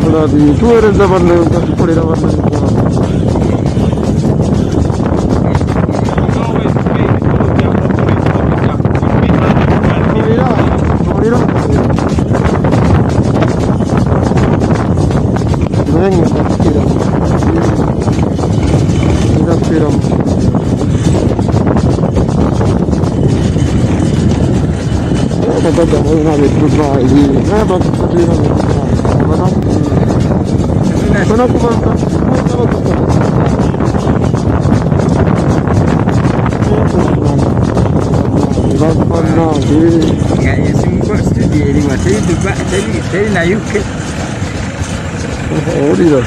berarti itu ada zaman yang kasih pada zaman Jadi na UK. Oh, dia.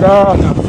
Enggak.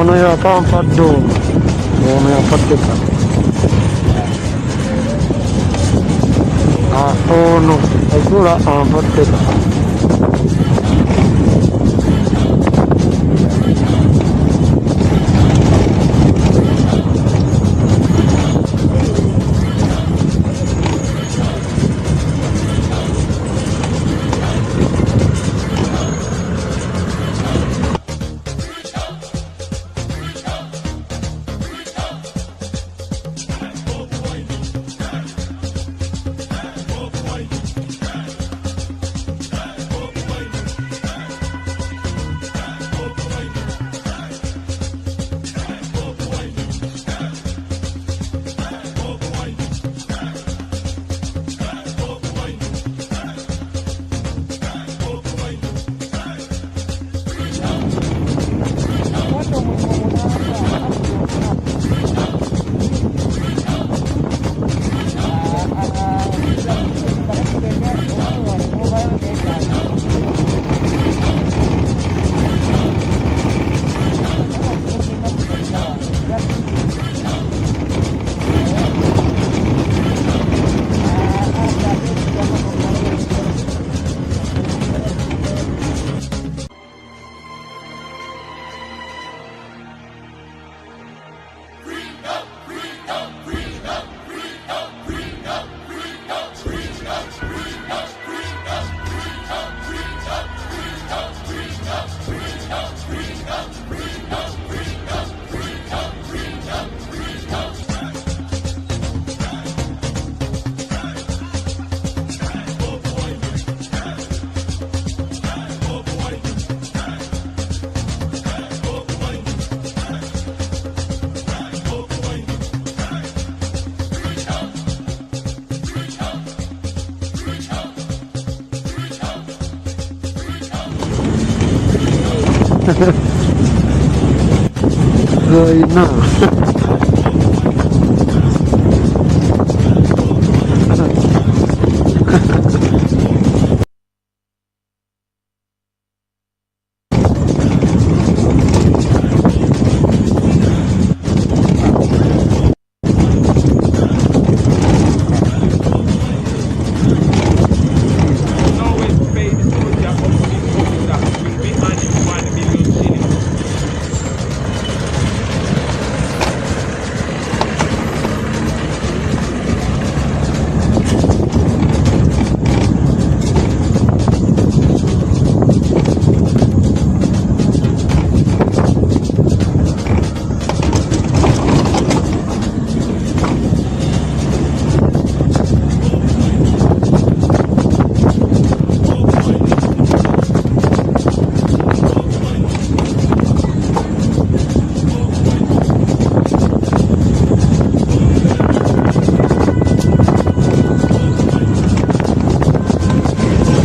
Ono ya pampaddo, ono ya paddeka. Ono, agora paddeka. Zoina.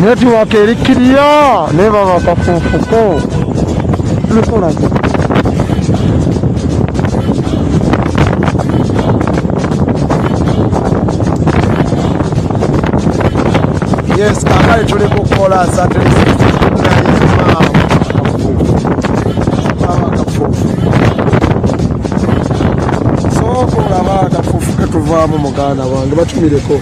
Network eri clear neba bakafufuko lukola yes kakali tuli kukola satellite soko laba kafufu ketuvaamu muganda wange batumireko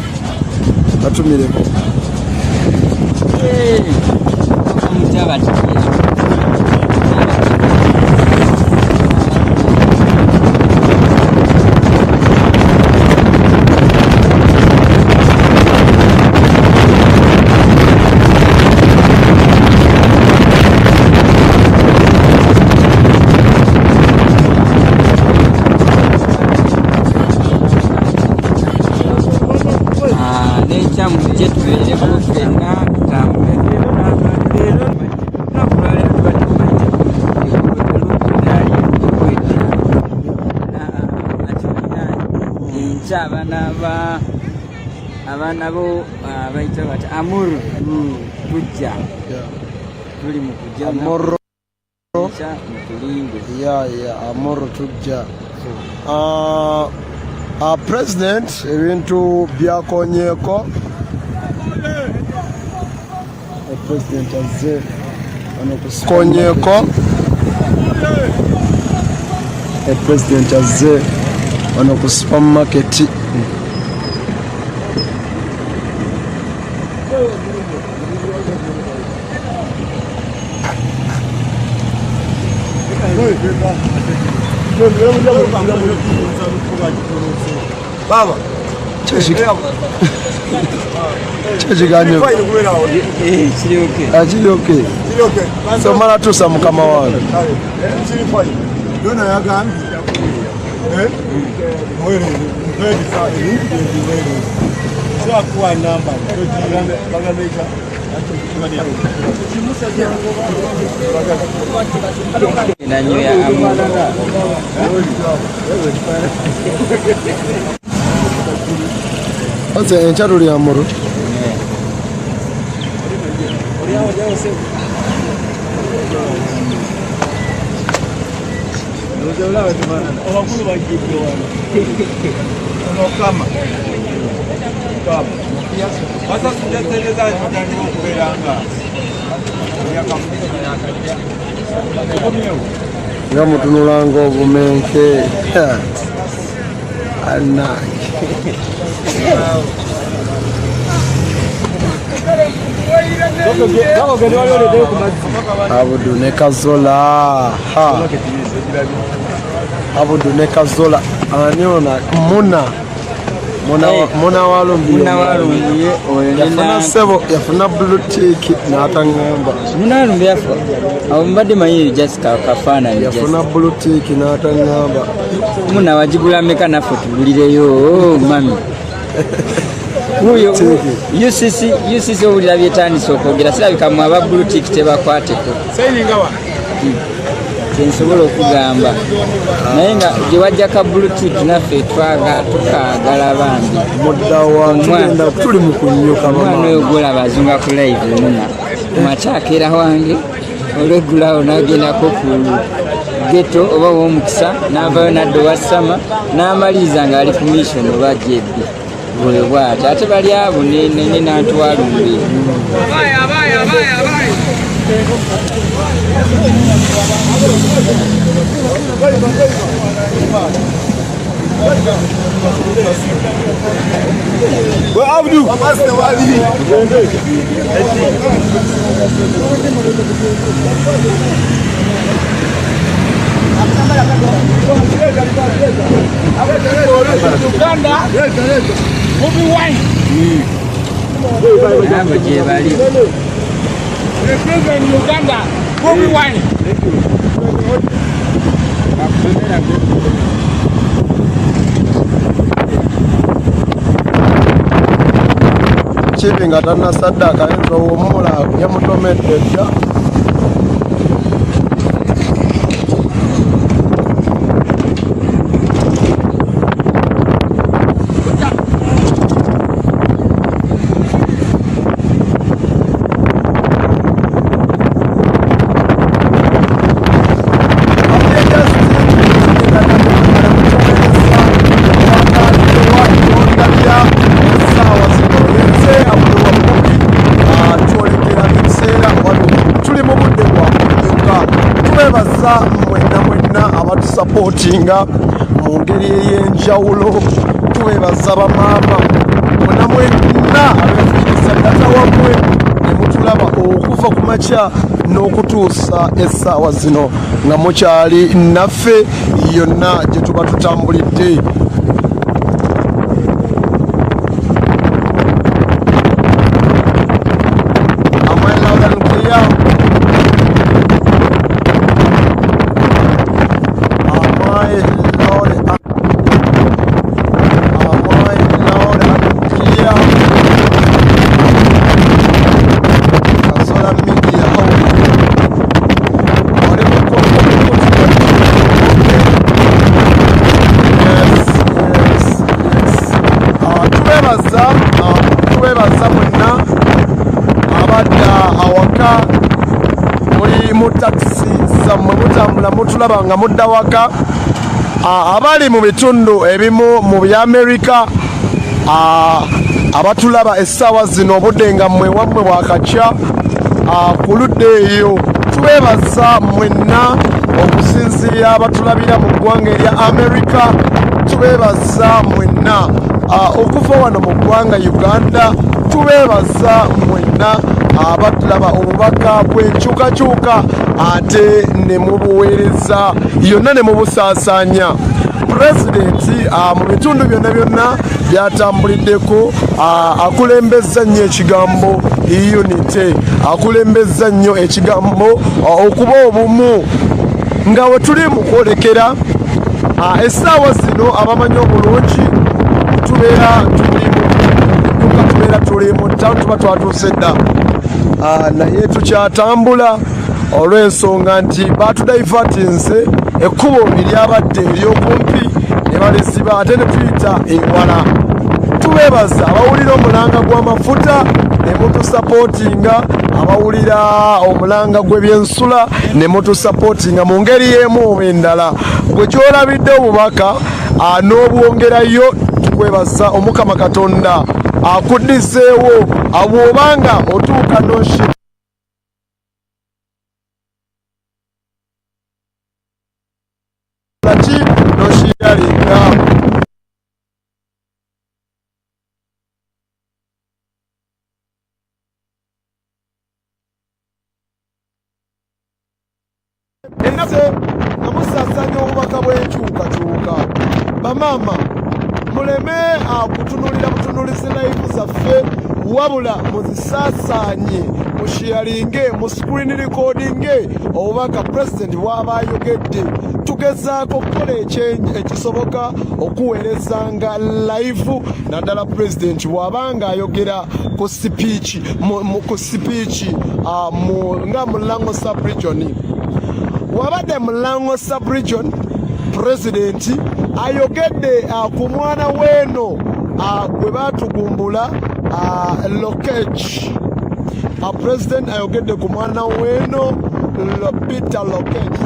abana bo baita bati amuru tujja tuli mu kujja amuru mutulinde amuru tujja president ebintu byakonyeko president azze konyeko president azze wano ku supermarket Baba, chechiganye. Chiri okay. So mara tusa mukama wange. Chiri fine. Dona yagambi. Mwere. Mwere sahi. Sio kwa namba. Bagameka. Nanyoya Oze encharuli amuru. Nga mutunulanga obumenke anaki Abudu ne Kazola Abudu ne Kazola aniona muna walumbiye yafuna sebo yafuna blue tick n'atangamba muna walumbiye afa abo mbadde manyi Jessica kafana yafuna blue tick n'atangamba muna wajigula meka naffe tugulireyo mami uyo UCC obulira byetandise okwogera sirabika mu aba blue tick tebakwateko nsobola okugamba naye nga gye wajja ka blue tick naffe tukagala bambi mudda wange tuli mu kunyuka mwana oyo gwolaba azunga ku live muna makyakera wange olweggulawo n'agendako ku geto oba w'omukisa n'avayo n'adda owa ssama n'amaliriza ng'ali ku mission oba jebbi bwe bw'ati ate bali abo nenye n'antwalumbi Abdou Uganda, Bobi Wine. abo gye bali The president in Uganda, Bobi Wine. Chipping at Anna Sadaka and Omora, Yamutomet, supportinga mu ngeri ey'enjawulo twebaza bamaama mwena mwenna abeefuyisa ddata wammwe ne mutulaba okuva ku makya n'okutuusa essaawa zino nga mukyali naffe yonna gye tuba tutambulidde. Twebaza mwenna abadda awaka muli mu takisi zammwe mutambula mutulaba nga mudda waka, abali mu bitundu ebimu mu by'Amerika abatulaba essaawa zino obudde nga mmwe wammwe bwakakya ku ludda eyo. Twebaza mwenna okusinziira abatulabira mu ggwanga erya Amerika. Tubeebaza mwenna okuva wano mu ggwanga Uganda. Tubeebaza mwenna abatulaba obubaka bw'enkyukakyuka ate ne mubuweereza yonna ne mubusaasaanya. Pulezidenti mu bitundu byonna byonna byatambuliddeko akulembeza nnyo ekigambo unity, akulembeza nnyo ekigambo okuba obumu, nga we tuli mu kwolekera essaawa zino abamanyi obulungi tubeera tuli mu ttawuni, tuba twatuuse dda, naye tukyatambula olw'ensonga nti batudaivatinze ekkubo eryabadde ery'okumpi ne baliziba ate ne tuyita ewala. Tubeebaza abawulira omulanga gw'amafuta ne mutusapootinga, abawulira omulanga gw'ebyensula ne mutusapootinga mu ngeri y'emu oba endala. Gwe gy'olabidde obubaka n'obwongerayo, tukwebaza Omukama Katonda akuddiseewo bw'obanga otuuka n'oshi noshiyalinga. Ennaku nga musaasaanya obubaka bw'enkyukakyuka, bamaama muleme kutunuulira butunuulizi layivu zaffe, wabula muzisaasaanye, mushiyalinge, mu screen recordinge obubaka pulezidenti bw'aba ayogedde. Tugezaako okukola ekisoboka okuweerezanga layivu, naddala pulezidenti bw'abanga ayogera ku sipiiki nga mu Lango sub-region. Wabadde mu Lango sub-region, pulezidenti ayogedde ku mwana weeno gwe baatugumbula Lokech. Pulezidenti ayogedde ku mwana weeno Peter Lokech.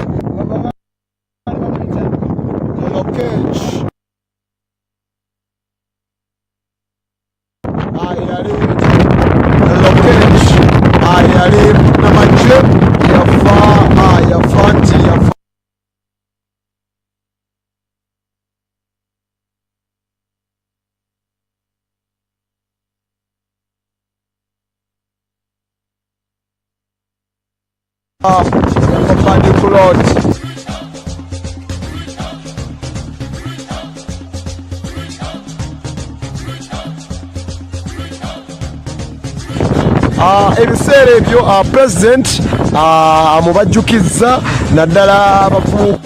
Ayali namaje yafanti Body plot. Ebiseera ebyo president amubajjukiza naddala abavubuka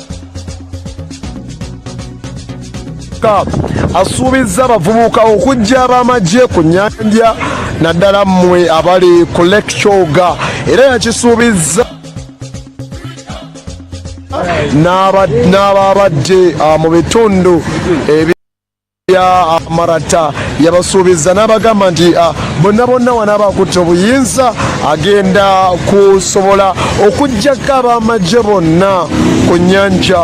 asuubizza abavubuka okujja ab'amagye ku nnyanja naddala mmwe abali ku Lake Kyoga era yakisuubizza n'ababadde mu bitundu ya Marata yabasuubiza n'abagamba nti bonna wanaabakutte obuyinza agenda kusobola okuggyako ab'amagye bonna ku nnyanja.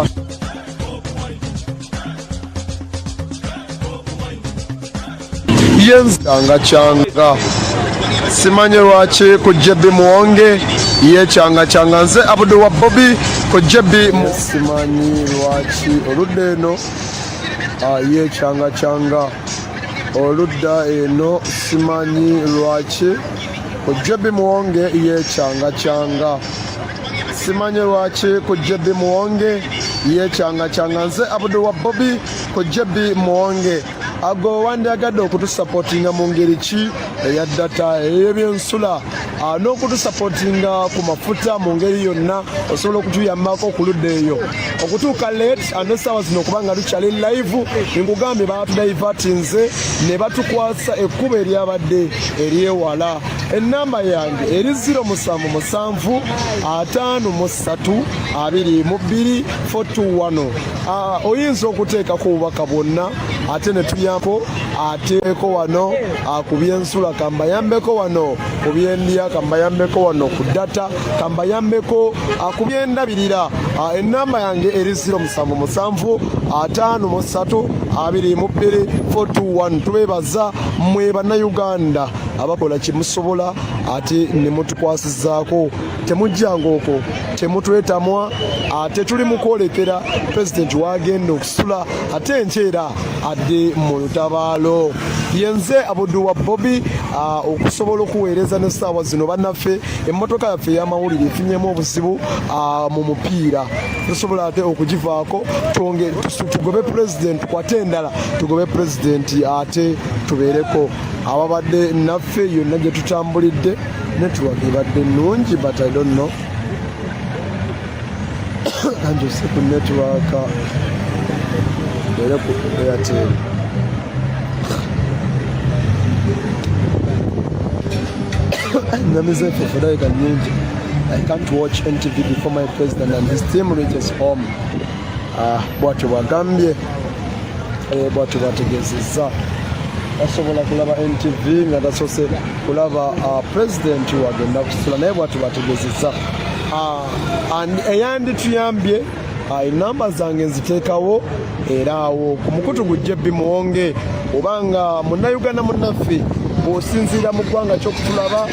Yencyanga simanyi lwaki ku Jebi Muwonge ye cyanga nze Abdul wa Bobi ku Jebi simanyi lwaki oludda eno ye cyanga oludda eno simanyi lwaki ku Jebi Muwonge ye cyanga simanyi lwaki ku Jebi Muwonge ye cyanga nze Abdul wa Bobi ku Jebi Muwonge ago wandagadde okutusupportinga mu ngeri ki eya data ebyensula n'okutusupportinga ku mafuta mu ngeri yonna osobola okutuyambako okuludda eyo okutuuka late n'essaawa zino kubanga tukyali live nkugambye batudaivatinze ne batukwasa ekkubo eryabadde eryewala. Ennamba yange eri 077 53 22 421. Oyinza okuteekako obubaka bwonna ate ne tuyampo ateeko wano ku byensula kambayambeko wano ku byendya kambayambeko wano ku data kambayambeko ku byendabirira. Ennamba yange eri 077 53 22 421. Tubeebaza mmwe bannayuganda abakola kimusobola ate ne mutukwasizaako temujjanga okwo temutwetamwa ate tuli mu kwolekera pulezidenti wagenda okusula ate enkyera adde mu lutabaalo. Yenze Abdul wa Bobi okusobola okuweereza n'essaawa zino bannaffe emmotoka yaffe ey'amawulire efunyemu obuzibu mu mupiira tusobola ate okugivaako tugobe pulezidenti kwate endala tugobe pulezidenti ate tubeereko ababadde naffe yonna gye tutambulidde network ebadde nnungi but I don't know kanjose ku network era ku Airtel namize for daika nyingi. I can't watch NTV before my president and his team reaches home. Bwatyo bagambye bwatyo bategezezza asobola kulaba NTV nga tasose kulaba president wagenda kusula naye bwatyo bategezezza eyandi tuyambye enamba zange nziteekawo era awo ku mukutu gu Jebi Muwonge obanga munnayuganda munnaffe osinziira mu ggwanga ky'okutulaba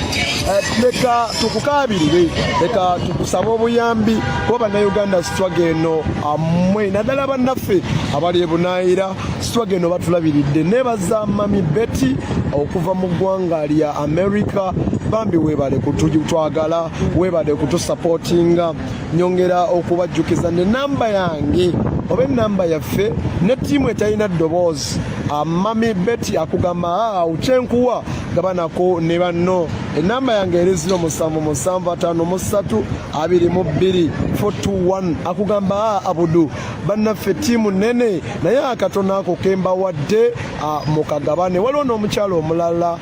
leka tukukaabirire leka tukusaba obuyambi kuba bannayuganda sitwaga eno mmwe naddala bannaffe abali ebunaayira sitwaga eno batulabiridde nebaza mami Betty okuva mu ggwanga lya America bambi weebale kutwagala weebale kutusupportinga nyongera okubajjukiza n'ennamba yange oba ennamba yaffe ne ttiimu etalina ddoboozi mami Betty akugamba ukyenkuwa gabanako ne banno. Ennamba yange eri 0775322 akugamba Abudu bannaffe ttiimu nene naye akatono ako kemba wadde mukagabane. Waliwo n'omukyalo omulala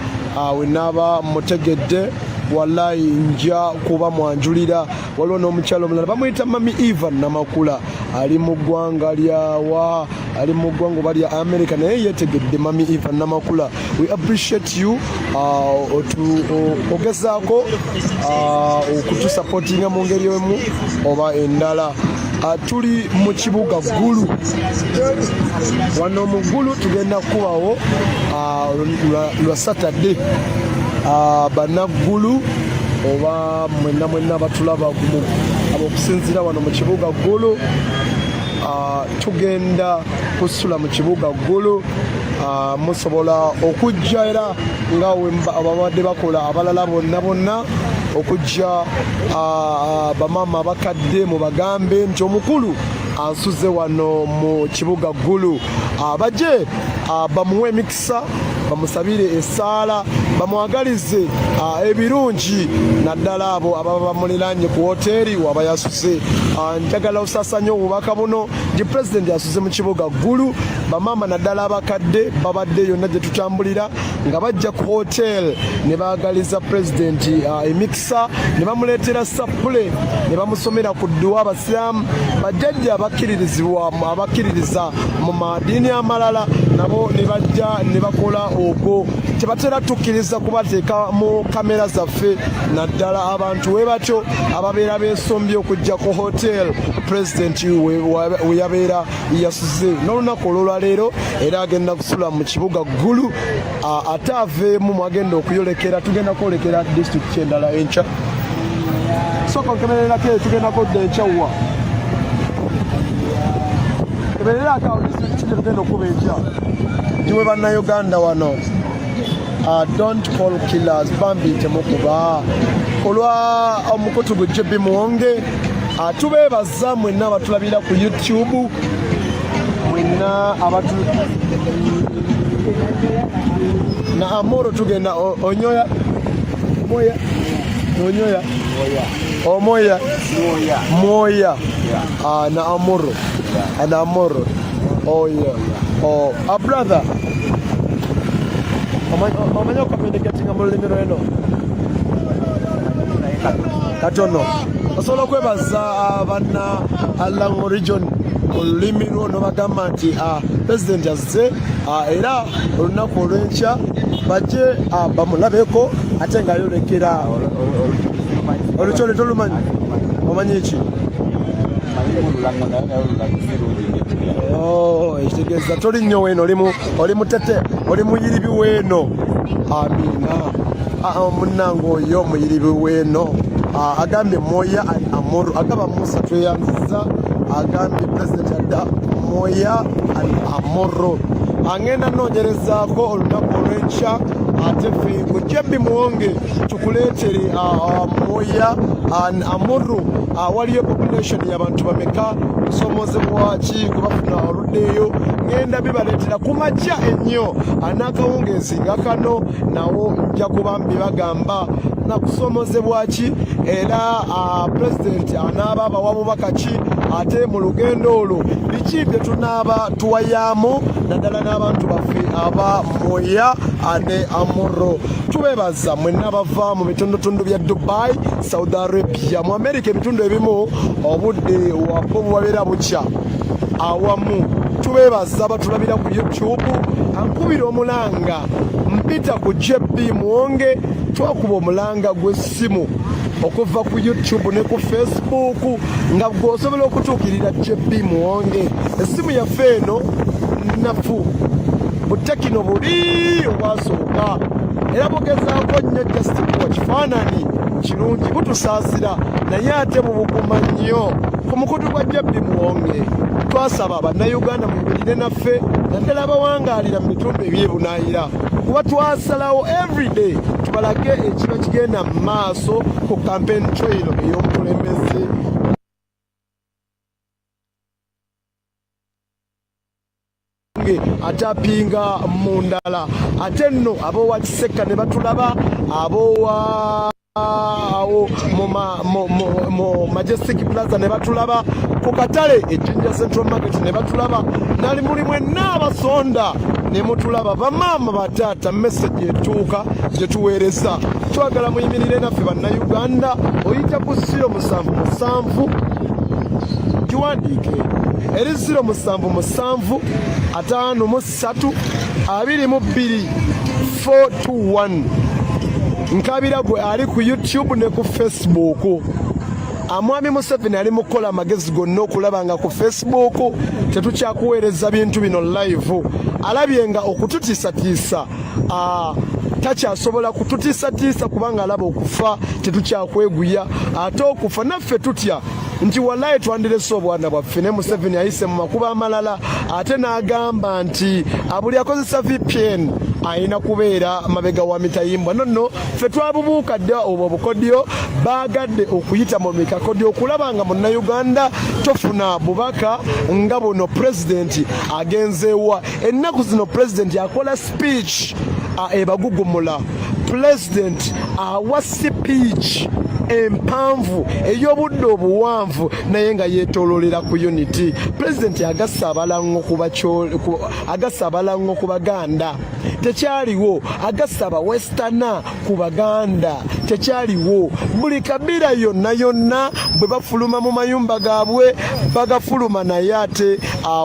we naaba mutegedde wallahi nja kuba mwanjulira waliwo n'omukyalo omulala bamuyita Mami Eva Namakula ali mu ggwanga lyawa ali mu ggwanga oba lya America naye yeetegedde Mami Eva Namakula. We appreciate you ogezaako okutusupportinga mu ngeri emu oba endala. Tuli mu kibuga Gulu wano mu Gulu tugenda kubawo lwa Saturday bannagulu oba mwenna batulaba abokusinzira wano mu kibuga Gulu tugenda kusula mu kibuga Gulu. Musobola okujja era nga ababadde bakola abalala bonna okujja bamama bakadde mu bagambe nti omukulu ansuze wano mu kibuga Gulu. Bajje bamuwe emikisa, bamusabire essaala, bamwagalize ebirungi naddala abo ababa bamuliranye ku woteeri waba yasuze. Njagala osasanya obubaka buno nti pulezidenti asuze mu kibuga Gulu. Bamama naddala abakadde babadde yonna gye tutambulira nga bajja ku hotel ne baagaliza pulezidenti emikisa, ne bamuleetera sapule, ne bamusomera ku dduwa abasiraamu. Bajjajja abakkiririza mu madiini amalala nabo ne bajja ne bakola ogwo. Tebatera tukkiriza kubateeka mu kamera zaffe naddala abantu we batyo ababeera beesombye okujja ku hotel pulezidenti we yabeera yasuze n'olunaku olwaleero era agenda kusula mu kibuga Gulu. Ate aveemu mwagenda okuyolekera, tugenda kwolekera disitulikiti endala enkya. Sooka nkemererako tugenda kodda enkyawa kemererako disitulikiti gye tugenda okuba enkya giwe bannayuganda wano. Don't call killers bambi temukuba olwa omukutu gwe Bobi Wine. Tubeebaza mwenna abatulabira ku YouTube, mwenna na Amoro tugenda onyoya moya onyoya omoya moya na Amoro and Amoro. Oh yeah. A brother omanya communicating mu lulimi lweno katono osobola okwebaza banna Alango region olulimi lwono bagamba nti pulezidenti azze era olunaku olw'enkya bajje bamulabeko ate nga yolekera olukyole tolumanyi omanyi ki ekitegeeza toli nnyo weeno oli mutete oli muyiribi weeno. Amina munnange oyo muyiribi weeno agambye moya Amoro agamba Musa tweyanziza agambye pulezidenti adda moya Amoro. Angenda noonyerezaako olunaku olw'enkya ate ffe Bobi Wine tukuleetere moya Amoro. Waliyo population y'abantu bameka kusomozebwa ki kubafuna oluddeeyo ngenda bibaleetera ku makya ennyo anaakawungeezi nga kano nawo nja kuba mbibagamba nakusomozebwa ki era pulezidenti anaaba abawa bubaka ki ate mu lugendo olwo biki bye tunaaba tuwayaamu naddala n'abantu baffe aba moya ne Amoro. Tubeebaza mwenna bava mu bitundutundu bya Dubai, Saudi Arabia, mu America ebitundu ebimu obudde wabwo bubabeera bukya awamu. Tubeebaza batulabira ku YouTube. Ankubira omulanga mpita ku Bobi Wine twakuba omulanga gw'essimu okuva ku YouTube ne ku Facebook nga gw'osobola okutuukirira Bobi Wine. Essimu yaffe eno nafu butekino buli obwasooka era bugezaako nnyo just kuwa kifaananyi kirungi butusaasira naye ate bubuguma nnyo ku mukutu gwa Bobi Wine. Twasaba bannayuganda muyimire naffe naddala abawangaalira mu bitundu ebyebunaayira kuba twasalawo everyday tubalage ekiro kigenda mu maaso ku campaign trail ey'omukulembeze ate apinga mu ndala ate nno ab'owa Kiseka ne batulaba ab'owa awo mu Majestic Plaza ne batulaba ku katale ejjinja Central Market ne batulaba nali muli mwenna abasonda ne mutulaba bamaama bataata message etuuka gye tuweereza twagala muyimirire naffe bannayuganda oyita ku 077 kiwandiike eri 077 53 22 421 nkabira gwe ali ku YouTube ne ku Facebook. Amwami Museveni ali mukola amagezi gonna okulaba nga ku Facebook tetukyakuweereza bintu bino live. Alabye nga okututiisatiisa takyasobola kututiisatiisa kubanga alaba okufa tetukyakweguya ate okufa naffe tutya nti wallahi twandirese obwana bwaffe ne Museveni ayise mu makuba amalala ate n'agamba nti abuli akozesa VPN ayina kubeera mabega wa mitayimbwa nonno ffe twabubuuka dda obwo obukodyo baagadde okuyita mu mikakodyo okulaba nga munnayuganda tofuna bubaka nga buno pulezidenti agenzeewa ennaku zino pulezidenti akola speech ebagugumula pulezidenti awa speech empanvu ey'obudde obuwanvu naye nga yeetooloolera ku unity. Pulezidenti agassa abalango ku baganda tekyaliwo, agassa abawestana ku baganda tekyaliwo. Buli kabira yonna yonna bwe bafuluma mu mayumba gaabwe bagafuluma naye ate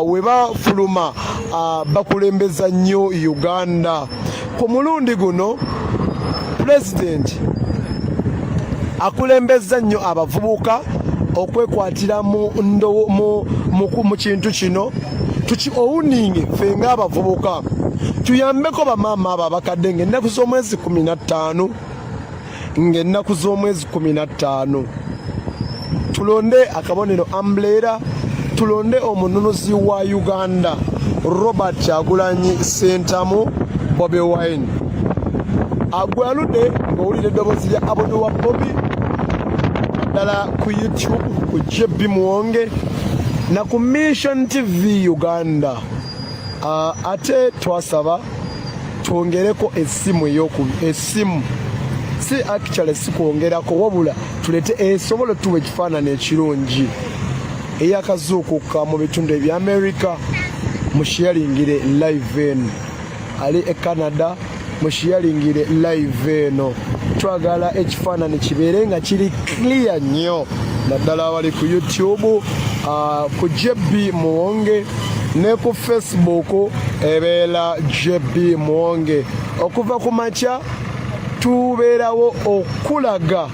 we bafuluma bakulembeza nnyo Uganda. Ku mulundi guno pulezidenti akulembeza nnyo abavubuka okwekwatira mu kintu kino owuninge ffe ng'abavubuka tuyambeko bamaama abo abakadde ng'ennaku z'omwezi 15 tulonde akabonero Umbrella, tulonde omununuzi wa Uganda Robert Kyagulanyi Ssentamu Bobi Wine. Agwaludde ng'owulira eddoboozi lya abodo wa Bobi ddala ku YouTube ku JB Muwonge na ku Mission TV Uganda. Ate twasaba twongereko essimu si actually si kwongerako wabula tulete esobole tuwa ekifaananyi ekirungi eyakazuukuka mu bitundu ebya America mushiyalingire live eno ali e Canada mushiyalingire live eno twagala ekifaananyi kibeere nga kiri clear nnyo naddala abali ku YouTube ku JB Muwonge ne ku Facebook ebeera JB Muwonge. Okuva ku makya tubeerawo okulaga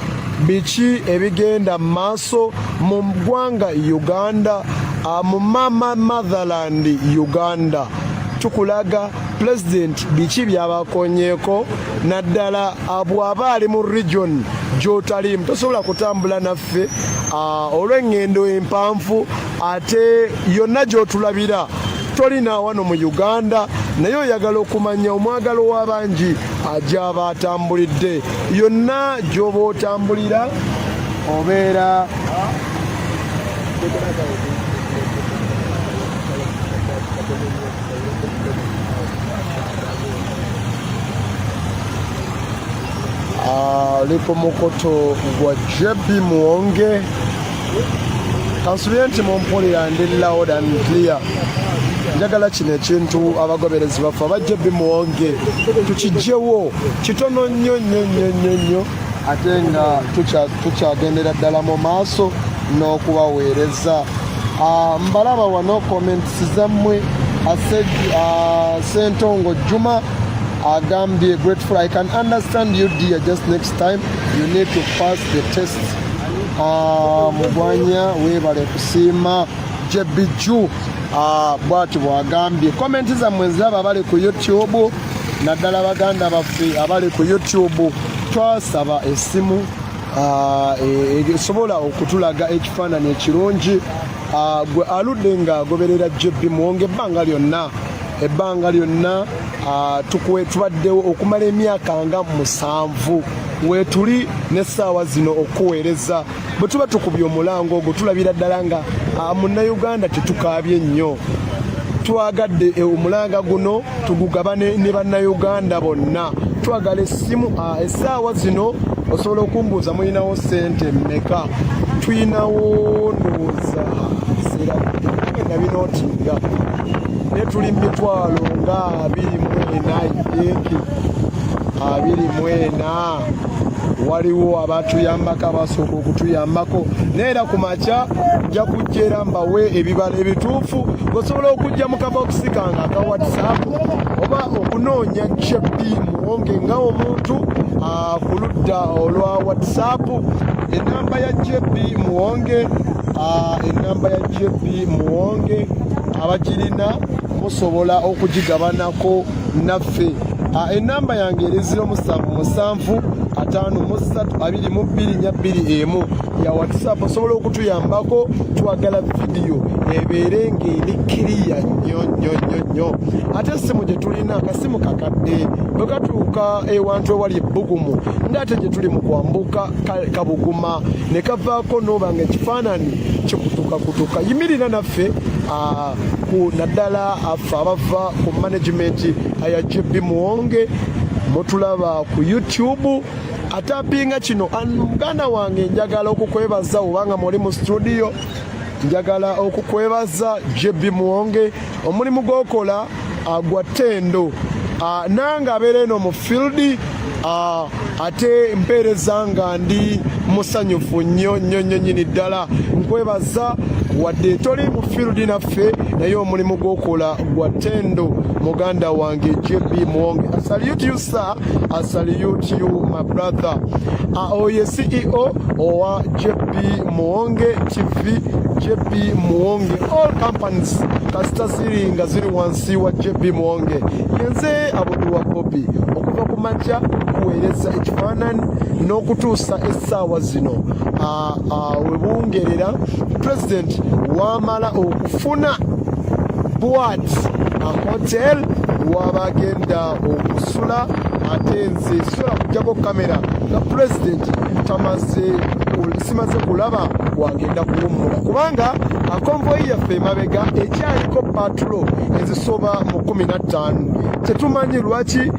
biki ebigenda mu maaso mu ggwanga Uganda, mu motherland Uganda. Tukulaga President biki byabakonyeeko naddala bw'aba ali mu region gy'otalimu tosobola kutambula naffe olw'engendo empanvu ate yonna gy'otulabira tolina wano mu Uganda naye oyagala okumanya omwagalo w'abangi gy'aba atambulidde yonna gy'oba otambulira obeera lipo mukoto gwa JB Muwonge kansubire nti mumpulira ndi loud and clear. Njagala kino ekintu abagoberezi baffe aba JB Muwonge tukijjewo kitono nnyo ate nga tukyagendera ddala mu maaso n'okubaweereza. Mbalaba wano comments zammwe Sentongo Juma agambye grateful. I can understand you dear, just next time you need to pass the test. Mugwanya webale kusiima Jebiju bwati bwagambye. Comment zammwe ziraba abali ku YouTube naddala baganda baffe abali ku YouTube twasaba essimu esobola okutulaga ekifaananyi ekirungi gwe aludde nga agoberera JB Muwonge ebbanga lyonna tubaddewo okumala emyaka nga 7 weetuli n'essaawa zino okuweereza. Bwe tuba tukubye omulango ogwo tulabira ddala nga munnayuganda tetukaabye nnyo. Twagadde omulanga guno tugugabane ne bannayuganda bonna. Twagala essimu essaawa zino osobola okumbuuza mulinawo ssente mmeka tulinawo ndowooza seera nabinootinga naye tuli mitwalo nga 24 yeeki 24 waliwo abatuyambako abasooka okutuyambako neera ku makya nja kujja era mbawe ebibala ebituufu osobola okujja mu kabokisi kange aka whatsapp oba okunoonya JB Muwonge nga omuntu ku ludda olwa whatsapp enamba ya JB Muwonge enamba ya JB Muwonge abagirina musobola okugigabanako naffe enamba yange eri 0775 53222 ya whatsapp osobola okutuyambako twagala vidiyo ebeere ng'eri kiriya nnyo ate essimu gye tulina akasimu kakadde bwe katuuka ewantu ewali ebbugumu ng'ate gye tuli mu kwambuka kabuguma ne kavaako n'oba nga ekifaananyi kikutukakutuka yimirira naffe ku naddala affe abava ku management ya JB Muwonge mutulaba ku YouTube atapinga kino muganda wange njagala okukwebaza obanga muli mu studio njagala okukwebaza JB Muwonge omulimu gwokola gwa ttendo nange abeera eno mu field ate mpeereza nga ndi musanyufu nnyo nyini ddala nkwebaza wadde toli mu field naffe naye omulimu gwokola gwa ttendo muganda wange JB Muwonge. I salute you sir, I salute you my brother. Oye CEO owa JB Muwonge TV, JB Muwonge all companies kasita ziri nga ziri wansi wa JB Muwonge. Yenze Abobi wa Bobi okuva ku makya kuweereza ekifaananyi n'okutuusa essaawa zino webungerera president wamala okufuna Boat hotel wabagenda okusula ate nze sola kujjako kamera nga president simaze kulaba wagenda kuwummula kubanga akonvoyi yaffe emabega ekyaliko patulo ezisoba mu 15 tetumanyi lwaki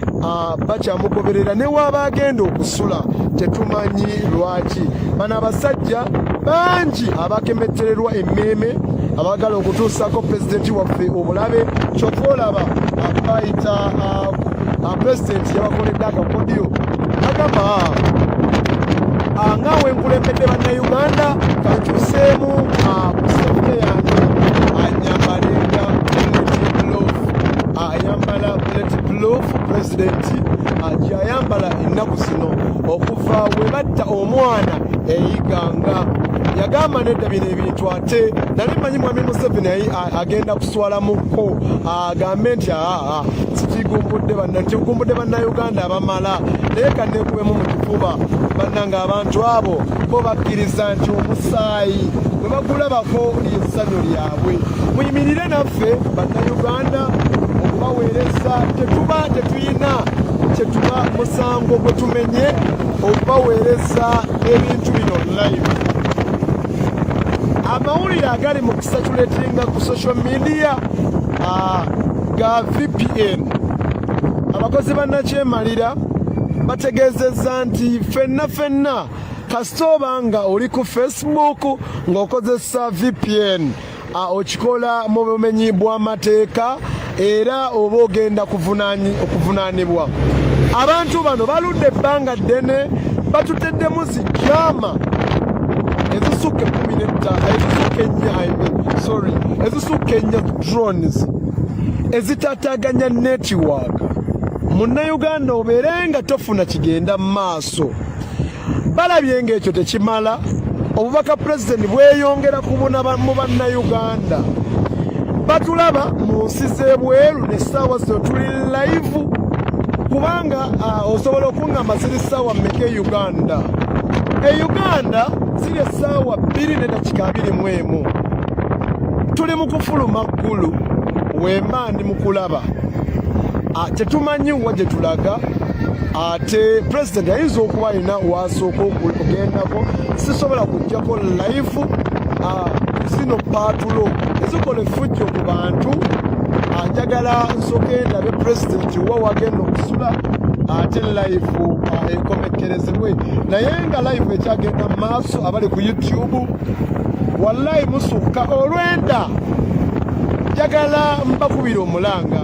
bakyamugoberera ne wabagenda okusula tetumanyi lwaki bano abasajja bangi abakemettererwa emmeeme abagala okutuusako pulezidenti waffe obulabe kyova olaba bayita pulezidenti yabakoledde akapodiyo agamba nga wenkulembedde bannayuganda kankyuseemu ku sefune yange ayambala bulletproof pulezidenti gyayambala ennaku zino okuva we batta omwana eyiganga yagamba nedda bino ebintu ate nali manyi mwami Museveni agenda kuswalamuko agambe nti tikigumbudde bannayuganda abamala naye kanekubemu mu kifuba bannanga abantu abo bo bakkiriza nti omusaayi bwe bagulabako lyessanyu lyabwe muyimirire naffe bannayuganda okubaweereza tetuyina kyetuba musango gwe tumenye okubaweereza ebintu bino live. Amawulire agali mu kusatulatinga ku social media ga VPN abakozi bannakyemalira bategeezezza nti ffenna kasita oba nga oli ku Facebook ng'okozesa VPN okikola mu bumenyi bw'amateeka era oba ogenda okuvunaanibwa. Abantu bano baludde ebbanga ddene batuteddemu zijaama ezisukka 14 ezisukka ennya drones ezitataganya network. Munnayuganda obeere nga tofuna kigenda mu maaso. Balabye ng'ekyo tekimala obubaka pulezidenti bweyongera kubuna mu bannayuganda. Batulaba mu nsi z'ebweru n'essaawa zino tuli live kubanga osobola okungamba ziri ssaawa mmeka e Uganda. E Uganda ziri essaawa 2:21. Tuli mu kufuluma ggulu wemba ndi mu kulaba. Tetumanyi wa gye tulaga ate pulezidenti ayinza okuba alina wasooka okugendako sisobola kujjako live zino paatulo ezikola effujjo ku bantu. Njagala nsooke ndabe pulezidenti wa wagenda okusula ate live ekomekerezebwe naye nga live ekyagenda mu maaso abali ku YouTube wallahi musukka olwenda njagala mbakubira omulanga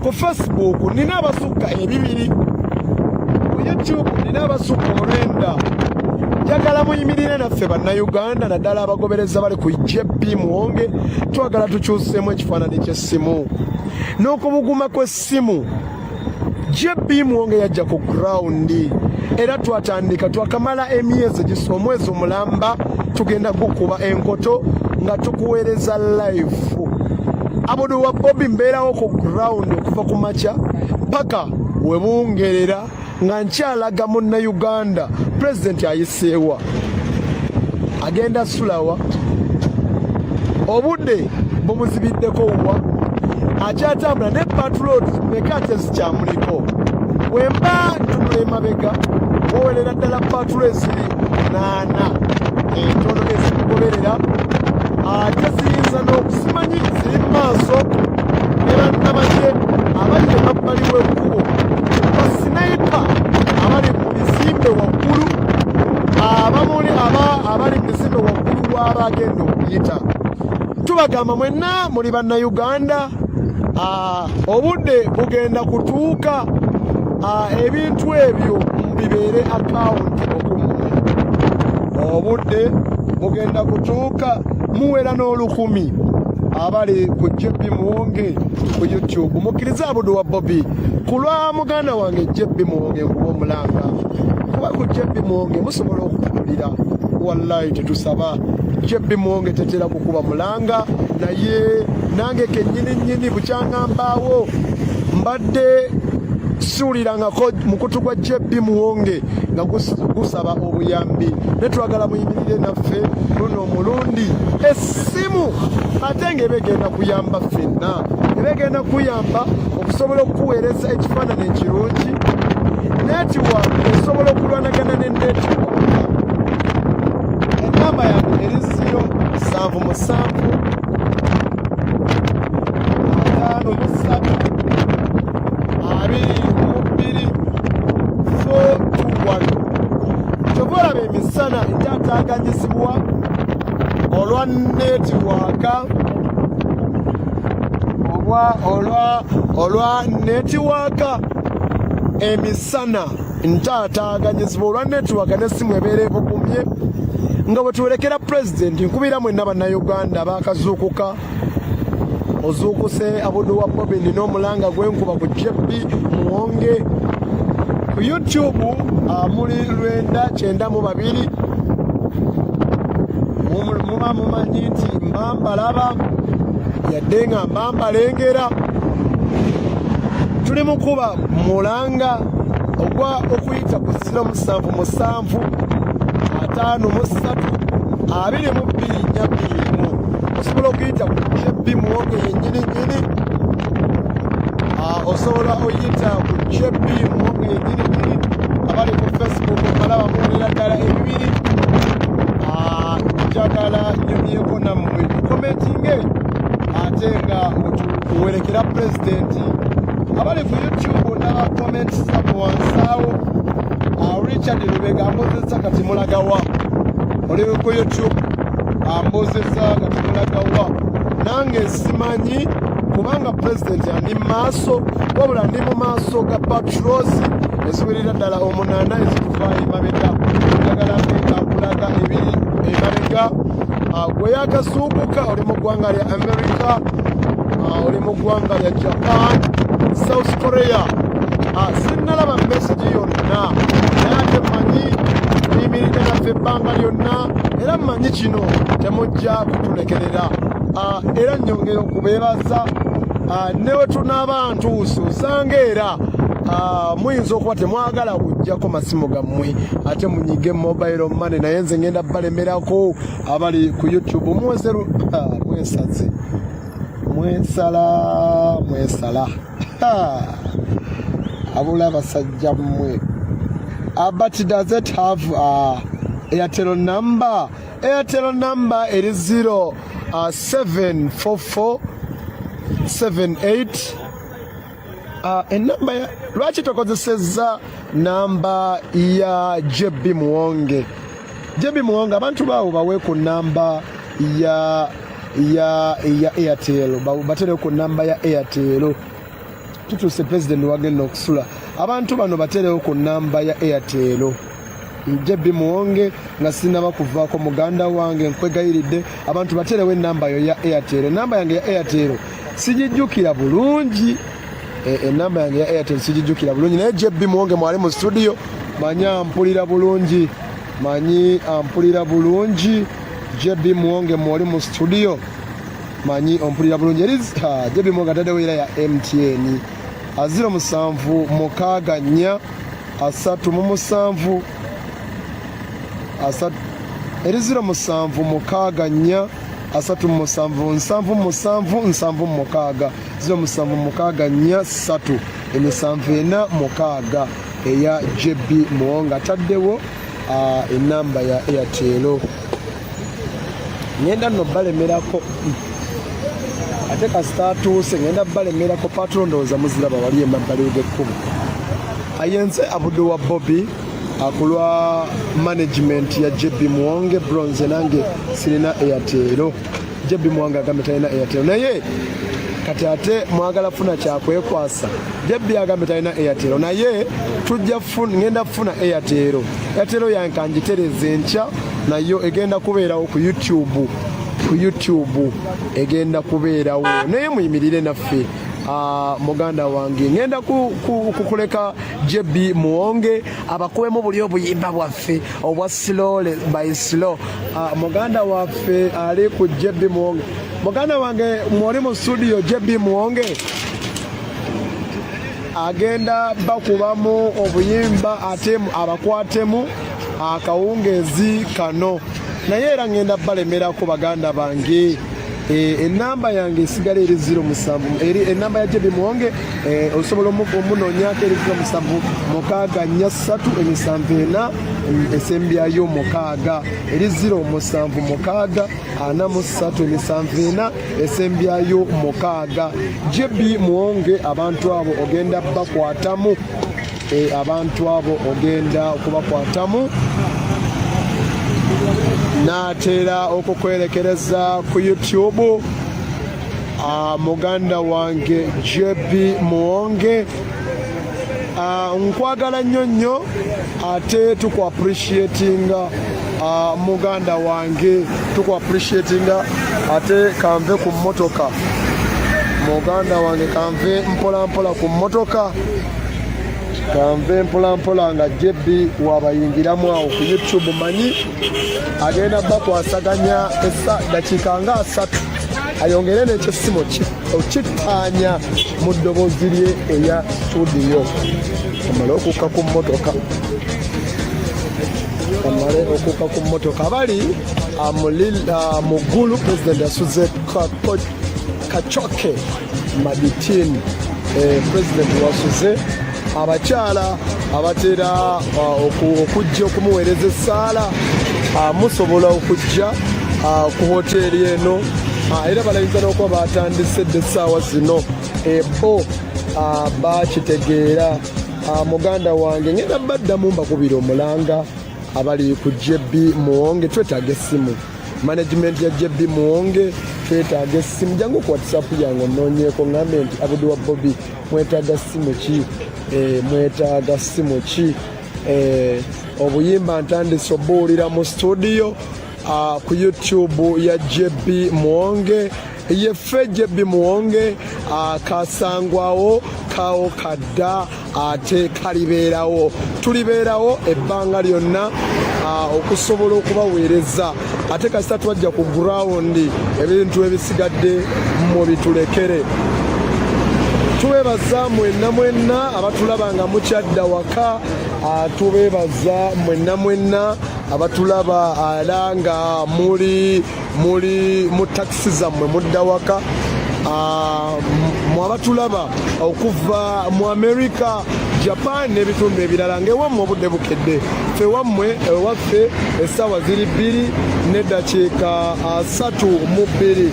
ku Facebook nina abasukka ebibiri ku YouTube nina abasukka olwenda njagala muyimirire naffe bannayuganda naddala abagobereza bali ku JB Muwonge twagala tukyuseemu ekifaananyi ky'essimu n'okubuguma kw'essimu JB Muwonge yajja ku grawundi era twatandika twakamala emyezi gisa omwezi omulamba tugenda gukuba enkoto nga tukuweereza live abodo wa Bobi mbeerawo ku grawundi okuva ku makya paka we bungerera nga nkyalaga munnayuganda pulezidenti ayiseewa agenda sulawa obudde bumuzibiddeko wa akyatambula ne patrol meka tezikyamuliko wemba tunula emabega wowerera ddala patrol eziri 8 entono ezikugoberera ate ziyinza n'okusimanyi ziri mu maaso ne bannabadde abali emabbali w'ekkubo basinayipa abali mu bizimbe waggulu abali mu bizimbe waggulu w'abagenda okuyita tubagamba mwenna muli bannayuganda obudde bugenda kutuuka ebintu ebyo bibeere akawunti okummwe obudde bugenda kutuuka muwera n'olukumi abali ku JB Muwonge ku YouTube mukkiriza abodo wa Bobi ku lwa muganda wange JB Muwonge nkuba omulanga kuba ku JB Muwonge musobola okutulira wallahi tetusaba JB Muwonge tetera kukuba mulanga naye nange kennyini bukyangambaawo mbadde siwulirangako mukutu gwa JB Muwonge nga gusaba obuyambi netwagala muyimirire naffe luno omulundi essimu ate ng'ebegenda kuyamba ffenna ebegenda kuyamba okusobola okuweereza ekifaananyi ekirungi netiwaka esobola okulwanagana ne netiwaka enamba yange eri 077522421 tovolaba emisana ekyataaganyizibwa olwa netiwaka olwa netiwaka emisana ntaataaganyizibwa olwa netiwaka n'essimu ebeera ebugumye nga bwe tuwerekera pulezidenti nkubira mwenna bannayuganda abaakazuukuka ozuukuse abodo wa Bobi nina omulanga gwenkuba ku JB Muwonge ku YouTube muli 992 muba mumanyi nti mbambalaba yadde nga mbambalengera tuli mukuba mulanga ogwa okuyita ku 077 53 osobola okuyita ku JB Muwonge yennyini osobola oyita ku JB Muwonge yennyini abali ku Facebook omalaba muwulira ddala ebibiri njagala nyumyeko nammwe komentinge ate nga otuwerekera pulezidenti abali ku YouTube n'abakomenti zamu wansaawo Richard Lubega ambozesa kati mulagawa oli ku YouTube ambozesa kati mulagawa nange simanyi kubanga pulezidenti ani maaso wabula ndi mu maaso ga patrols eziwerera ddala 8 ezituva emabega njagala nkulaga ebiri emabega gwe yakasuukuka oli mu ggwanga lya America oli mu ggwanga lya Japan South Korea sinnalaba message yonna naye ate mmanyi muyimiridde naffe ebbanga lyonna era mmanyi kino temujja kutulekerera era nnyongera okubeebaza newe tunaaba ntuusi osanga era muyinza okuba temwagala kujjako masimu gammwe ate munyige mobile money naye nze ngenda balemerako abali ku YouTube mwezeru mwesaze mwesala abula basajja mmwe but does it have Airtel number? Airtel number it is 0744 78 enamba lwaki tokozesezza namba ya JB Muwonge abantu baawo bawe ku namba ya Airtel batere ku namba ya Airtel tutuse president wagenda okusula abantu bano baterewo ku namba ya Airtel JB Muwonge nga sinaba kuvaako muganda wange nkwegayiridde abantu baterewo enamba yo ya Airtel enamba yange ya Airtel sijijjukira bulungi enamba yange ya Airtel sijijjukira bulungi naye JB Muwonge mwali mu studio manyi ampulira bulungi JB Muwonge mwali mu studio manyi ompulira bulungi JB Muwonge ataddewo era ya MTN 0764 37 0764 37 eya JB Muwonge ataddewo enamba ya Airtel ngenda nno balemerako ate kasita atuuse ngenda balemerako patron ndowooza muziraba wali emabbali g'ekkubo ayenze abudu wa Bobi akulwa management ya JB Muwonge bronze nange sirina Airtel JB Muwonge agambe talina Airtel naye kati ate mwagala funa kyakwekwasa JB agambe talina Airtel naye tujja ngenda funa Airtel yankanjitereze enkya nayo egenda kubeerawo ku YouTube egenda kubeerawo naye muyimirire naffe muganda wange ngenda kukuleka JB Muwonge abakubemu buli obuyimba bwaffe obwa slow by slow muganda waffe ali ku JB Muwonge muganda wange mwali mu studio JB Muwonge agenda bakubamu obuyimba ate abakwatemu akawungezi kano naye era ngenda balemerako baganda bange enamba yange esigala eri 07 eri enamba ya JB Muwonge osobola omunoonyako eri 0763 esembyayo 6 eri 0764 esembyayo 6 JB Muwonge abantu abo ogenda bakwatamu kubakwatamu natera okukwerekereza ku YouTube muganda wange JB Muwonge nkwagala nnyo ate tukwaappreciatinga muganda wange tukwaappreciatinga ate kanve ku mmotoka muganda wange kanve mpolampola ku mmotoka kanve mpolampola nga JB wabayingiramu awo ku YouTube manyi agenda bakwasaganya dakiika nga 3 ayongere n'ekyessimu okitaanya mu ddoboozi lye eya studio amale okukka ku mmotoka bali muggulu president asuze kachoke maditin president wasuze abakyala abatera okujja okumuweereza essaala musobola okujja ku hoteeri eno era balayinza n'okuba batandise edda essaawa zino ebo bakitegeera muganda wange ngenda baddamu mbakubira omulanga abali ku JB Muwonge twetaaga essimu management ya JB Muwonge twetaaga essimu jangu ku WhatsApp yange onoonyeeko ngambe nti abudu wa Bobi mwetaaga ssimu ki obuyimba ntandise obuwulira mu studio ku YouTube ya JB Muwonge yeffe JB Muwonge kasangwawo kawo kadda ate kalibeerawo tulibeerawo ebbanga lyonna okusobola okubaweereza ate kasita twajja ku ground ebintu ebisigadde mu bitulekere tubebaza mwenna abatulaba nga mukyadda waka tubebaza mwenna abatulaba ala nga muli mu taxi zammwe mudda waka abatulaba okuva mu America Japan n'ebitundu ebirala ng'ewammwe obudde bukedde ffe wammwe ewaffe essaawa ziri 2:32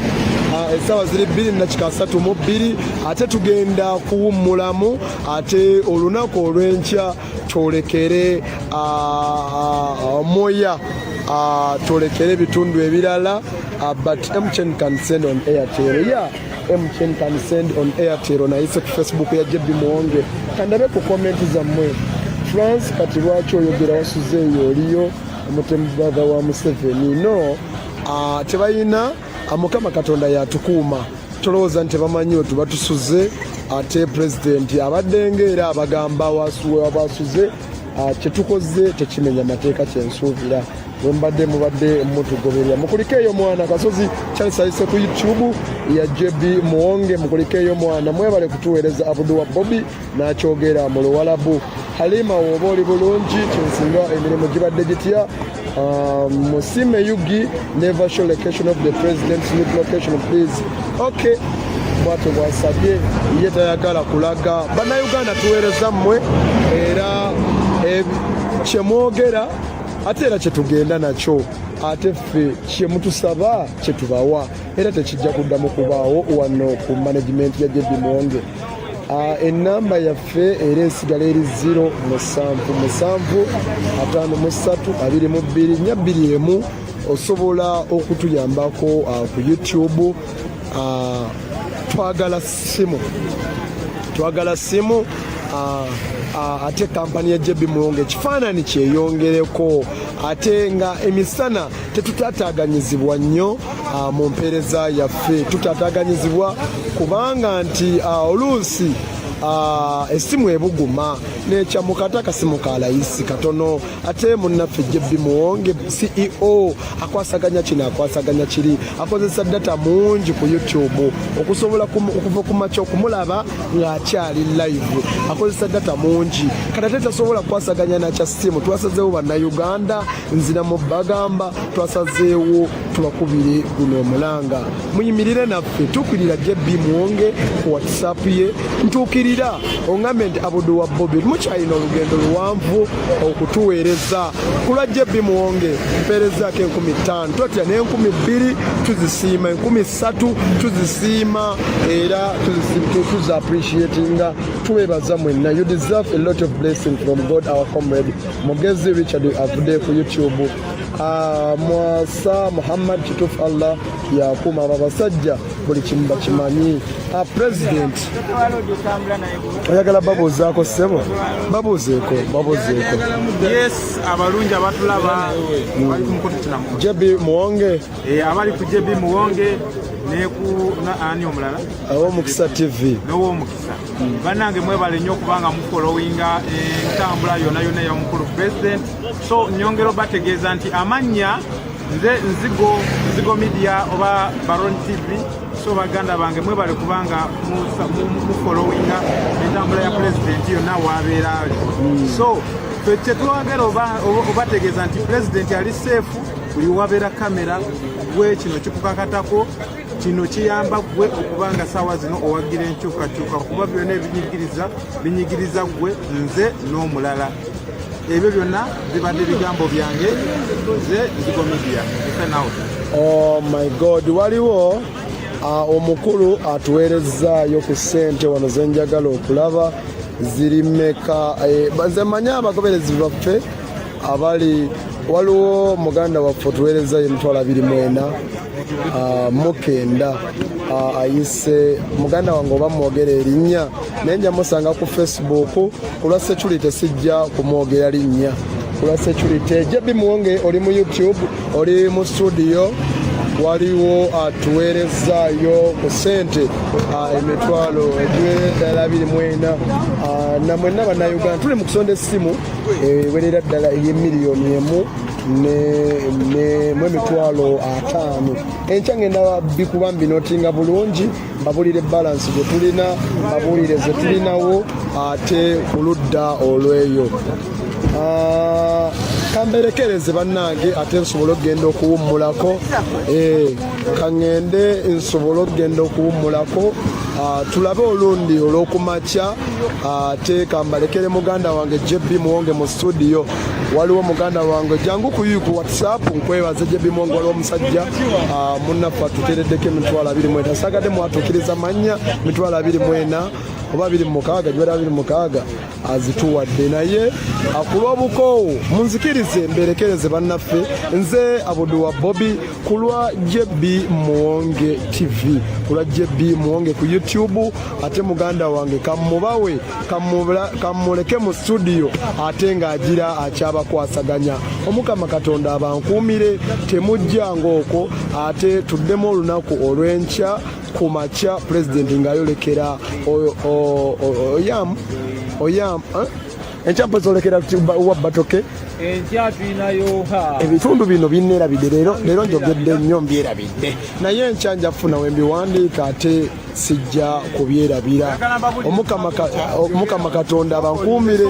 essaawa ziri 2:32 ate tugenda kuwummulamu ate olunaku olw'enkya twolekere moya twolekere ebitundu ebirala but MTN can send on Airtel. Yeah, MTN can send on Airtel. Nayise ku Facebook ya JB Muwonge kandabe ku comment zammwe. France kati lwaki oyogera wasuze eyo oliyo omutemu brother wa Museveni? No, tebayina Mukama Katonda yatukuuma, tolowooza nti bamanyi tubatusuze ate president abadde era abagamba abasuze kyetukoze tekimenya mateeka kyensuubira wembadde mubadde mutugoberera. Mukulikeeyo mwana kasozi kyalisayise ku YouTube ya JB Muwonge, mukulikeeyo mwana, mwebale kutuweereza Abdul wa Bobi n'akyogera mu Luwalabu. Halima woba oli bulungi kyensinga emirimu gibadde gitya. Musime Yugi never show location of the president's new location please. Okay, bwatyo bwasabye ye tayagala kulaga. Bannayuganda tuweereza mmwe era kyemwogera ate era kyetugenda nakyo ate ffe kyemutusaba kyetubawa era tekijja kuddamu kubaawo wano ku management ya JB Muwonge. Enamba yaffe era esigala eri 0775322 osobola okutuyambako ku YouTube. Twagala simu ate kampani ya JB Muwonge ekifaananyi kyeyongereko ate nga emisana tetutaataaganyizibwa nnyo mu mpeereza yaffe, tutaataaganyizibwa kubanga nti oluusi esimu ebuguma nekyamukata akasimu ka layisi katono ate munnaffe JB Muwonge CEO akwasaganya kino akwasaganya kiri, akozesa data mungi ku YouTube okusobola okuva ku makya okumulaba ng'akyali live, akozesa data mungi kati ate tasobola kwasaganya nakya simu. Twasazeewo bannayuganda nzira mu bagamba, twasazeewo tubakubire guno omulanga, muyimirire naffe tuukirira JB Muwonge ku WhatsApp ye, ntuukirira ongambe nti Abdul wa Bobi mukyalina olugendo luwanvu okutuweereza ku lwa JB Muwonge. Mpeerezaako 50,000 totya ne2,000 tuzisiima, 3,000 tuzisiima era tuzi appreciatinga. Tuweebaza mwenna. You deserve a lot of blessing from God our comrade Mugezi Richard Avude ku YouTube. Mwasa Muhammad Kitufu Allah yakuuma abasajja buli kimu bakimanyi. President oyagala babuuzaako ssebo? Babuuzeeko. Yes, abalungi abatulaba bali ku mukono kinamu JB Muwonge abali ku JB Muwonge ne ku ani omulala Omukisa TV n'Owomukisa. Bannange mwebale nnyo kubanga mufollowinga entambula yonna y'omukulu president. So nyongero bategeeza nti amannya nze nzigo media oba Baron TV. So baganda bange mwebale kubanga mufollowinga entambula ya president yonna wabeera ali. So ffe twagala obategeeza nti president ali safe, buli wabeera kamera gwe kino kikukakatako, kino kiyamba gwe okubanga saawa zino owagira enkyukakyuka kuba byonna binyigiriza gwe nze n'omulala. Ebyo byonna bibadde bigambo byange nze Nzigo Media. Oh my God, waliwo omukulu atuweerezaayo ku ssente wano zenjagala okulaba ziri mmeka. Nze manya abagoberezi baffe abali, waliwo muganda waffe tuweerezaayo $24,000 mukenda ayise muganda wange oba mwogera erinnya naye nja musanga ku Facebook kulwa security sijja kumwogera linnya kulwa security. JB Muwonge oli mu YouTube, oli mu studio, waliwo atuweerezaayo ku ssente emitwalo egiwerera ddala 24 na mwenna bannayuganda tuli mu kusonda essimu ewerera ddala $1,000,000 mu $5,000. Enkya ngenda bikuba mbinotinga bulungi mbabulire balance gye tulina, mbabulire ze tulinawo ate ku ludda olweyo. Kamberekereze bannange ate nsobola okugenda okuwummulako. Kaŋŋende nsobola okugenda okuwummulako tulabe olundi olw'okumakya ate kambalekere muganda wange JB Muwonge mu studio waliwo muganda wange jangu ku WhatsApp nkwebaza JB Muwonge waliwo musajja munnafa tutereddeko emitwalo 24 sagadde mwatukiriza manya mitwalo 24 oba 26 jwera 26 azituwadde naye akulwa bukoowu munzikirize mberekereze bannaffe nze abudu wa Bobi kulwa JB Muwonge TV kulwa JB Muwonge ku YouTube ate muganda wange kamubawe kamuleke mu studio ate ng'agira akyabakwasaganya omukama Katonda abankuumire temujja ng'oko ate tuddemu olunaku olw'enkya ku makya pulezidenti ng'ayolekera OYAM enkyapo zolekera wa batoke enkyatuyinayo ebitundu bino binneerabidde leero njogedde nnyo mbyerabidde naye enkyanja funa wembiwandiika ate sijja kubyerabira omukama Katonda abankuumire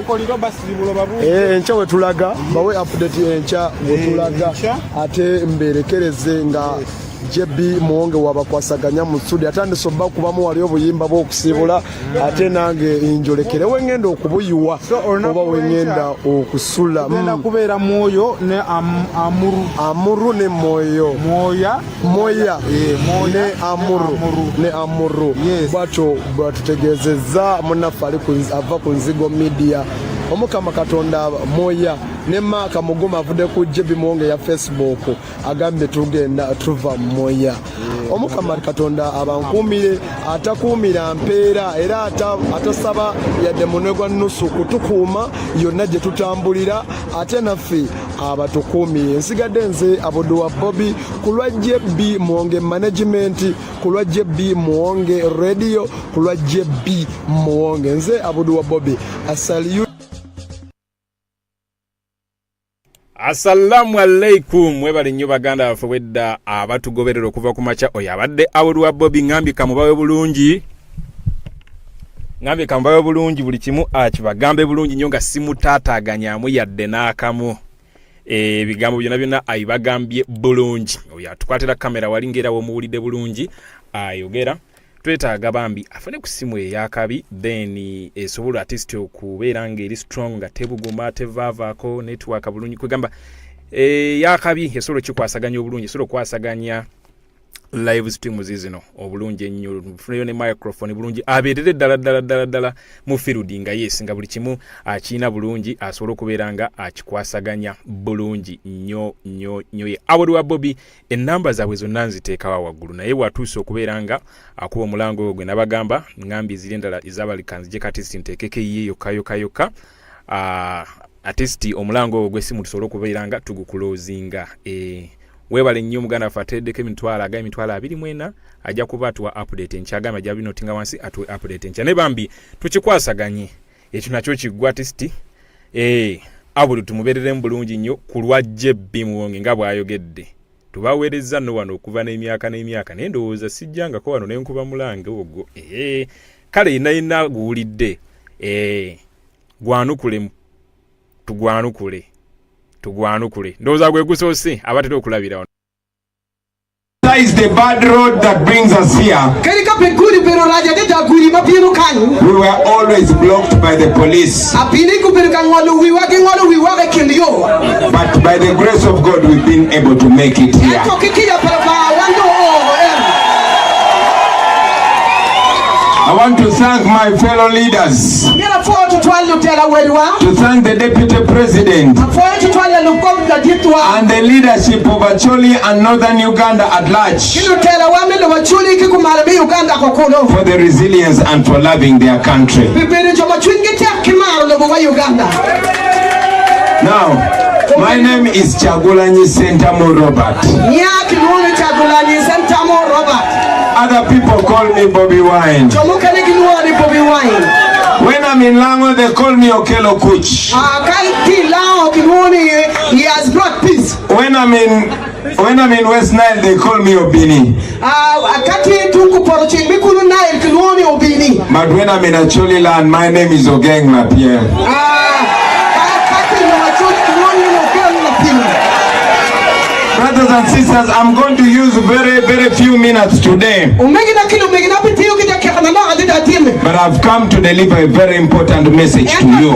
enkya wetulaga bawe update enkya wetulaga ate mberekereze nga JB Muwonge wabakwasaganya mu studio atandise obba kubamu wali obuyimba bw'okusibula ate nange njolekere wengenda okubuyiwa oba wengenda okusula kubeera mwoyo ne amuru ne moyo moya ne amuru bwatyo bwatutegeezezza munaffe ava ku Nzigo Media omukama Katonda moya ne Maka Muguma avudde ku JB Muwonge ya Facebook agambye tugenda tuva moya omukama Katonda abankuumire atakuumira mpeera era atasaba yadde munwe gwa nusu kutukuuma yonna gye tutambulira ate naffe abatukuumire nsigadde nze abudu wa Bobi kulwa JB Muwonge management kulwa JB Muwonge radio kulwa JB Muwonge nze abudu wa Bobi asaliyu. Assalamu alaikum mwebale nnyo baganda baffe wedda abatugoberera okuva ku makya oyo abadde abudu wa Bobi ngambye kamubawe bulungi buli kimu akibagambe bulungi nnyo nga simutaataaganyamu yadde n'akamu ebigambo byonna ayibagambye bulungi oyo atukwatira kamera wali ngera womuwulidde bulungi ayogera twetaaga bambi afune ku simu eyakabi then esobola artist okubeera ng'eri strong nga tebuguma tevaavaako network bulungi kwegamba yakabi esobola kikwasaganya obulungi esobola okwasaganya live stream zino obulungi ennyo funeyo ne microphone bulungi abeerere ddala mu field nga yes nga buli kimu akiina bulungi asobola okubeera nga akikwasaganya bulungi nnyo abudu wa Bobi ennamba zaabwe zonna nziteekawa waggulu naye watuuse okubeera nga akuba omulango gwe nabagamba ngambi ziri endala ezabalikanzi gye kati nteekeko ye yokka artist omulango gwe simu tusobola okubeera nga tugukuloozinga webale nnyo muganda waffe ateddeko emitwalo 24 ajja kuba atuwa update enkyagamba ajja binotinga wansi atuwe update enkya ne bambi tukikwasaganye ekyo nakyo kiggwa artist abudu tumubeereremu bulungi nnyo ku lwa JB Muwonge nga bw'ayogedde tubaweerezza nno wano okuva n'emyaka naye ndowooza sijjangako wano nenkuba mulange ogwo kale yenna guwulidde tugwanukule ndowooza gwe gusoose abatera okulabira wano. Is the bad road that brings us here. We were always blocked by the police. But by the grace of God, we've been able to make it here. I want to thank my fellow leaders, to thank the Deputy President and the leadership of Acholi and Northern Uganda at large for the resilience and for loving their country. Now, my name is Kyagulanyi Ssentamu Robert. Other people call me Bobi Wine. When I'm in Lango, they call me Okelo Kuch. He has brought peace. When I'm in West Nile, they call me Obini. But when I'm in Acholi land, my name is Ogeng Lapierre. Brothers and sisters, I'm going to use very few minutes today. But I've come to deliver a very important message to you.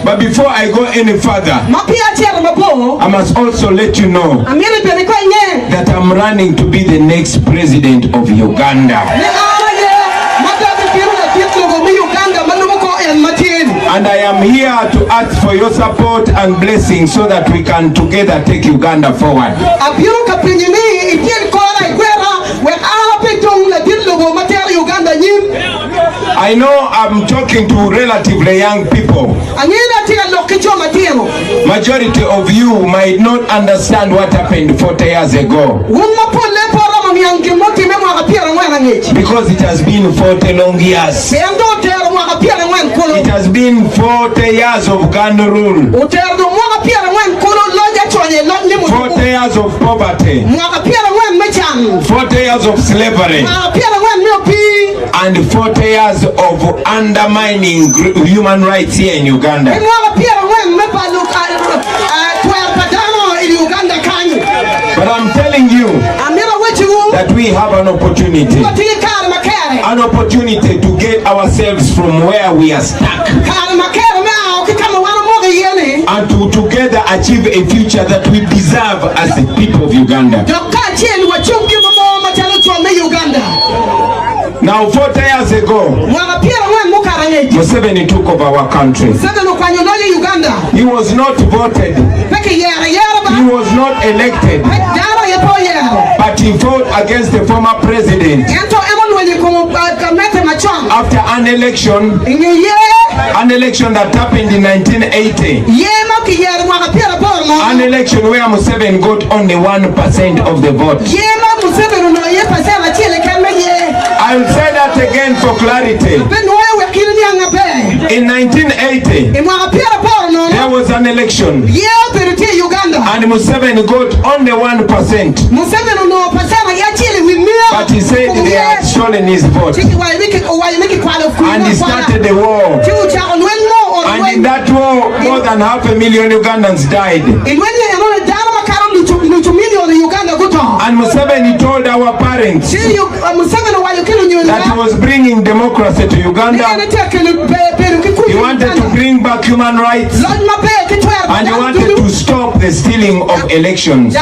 But before I go any further, I must also let you know that I'm running to be the next president of Uganda. And I am here to ask for your support and blessing so that we can together take Uganda forward. I know I'm talking to relatively young people. Majority of you might not understand what happened 40 years ago. Because it has been 40 long years. It has been 40 years of gun rule. 40 years of poverty. 40 years of slavery. And 40 years of undermining human rights here in Uganda. But I'm telling you that we have an opportunity. An opportunity to get ourselves from where we are stuck. And to together achieve a future that we deserve as the people of Uganda. Now 40 years ago, Museveni took over our country. He was not voted. He was not elected. But he fought against the former president. After an election that happened in 1980. An election where Museveni got only 1% of the vote. I will say that again for clarity. In 1980, there was an election, and Museveni got only 1%. But he said they had stolen his vote, and he started the war. And in that war, more than 500,000 Ugandans died. And Museveni told our parents that he was bringing democracy to Uganda. He wanted to bring back human rights, and he wanted to stop the stealing of elections.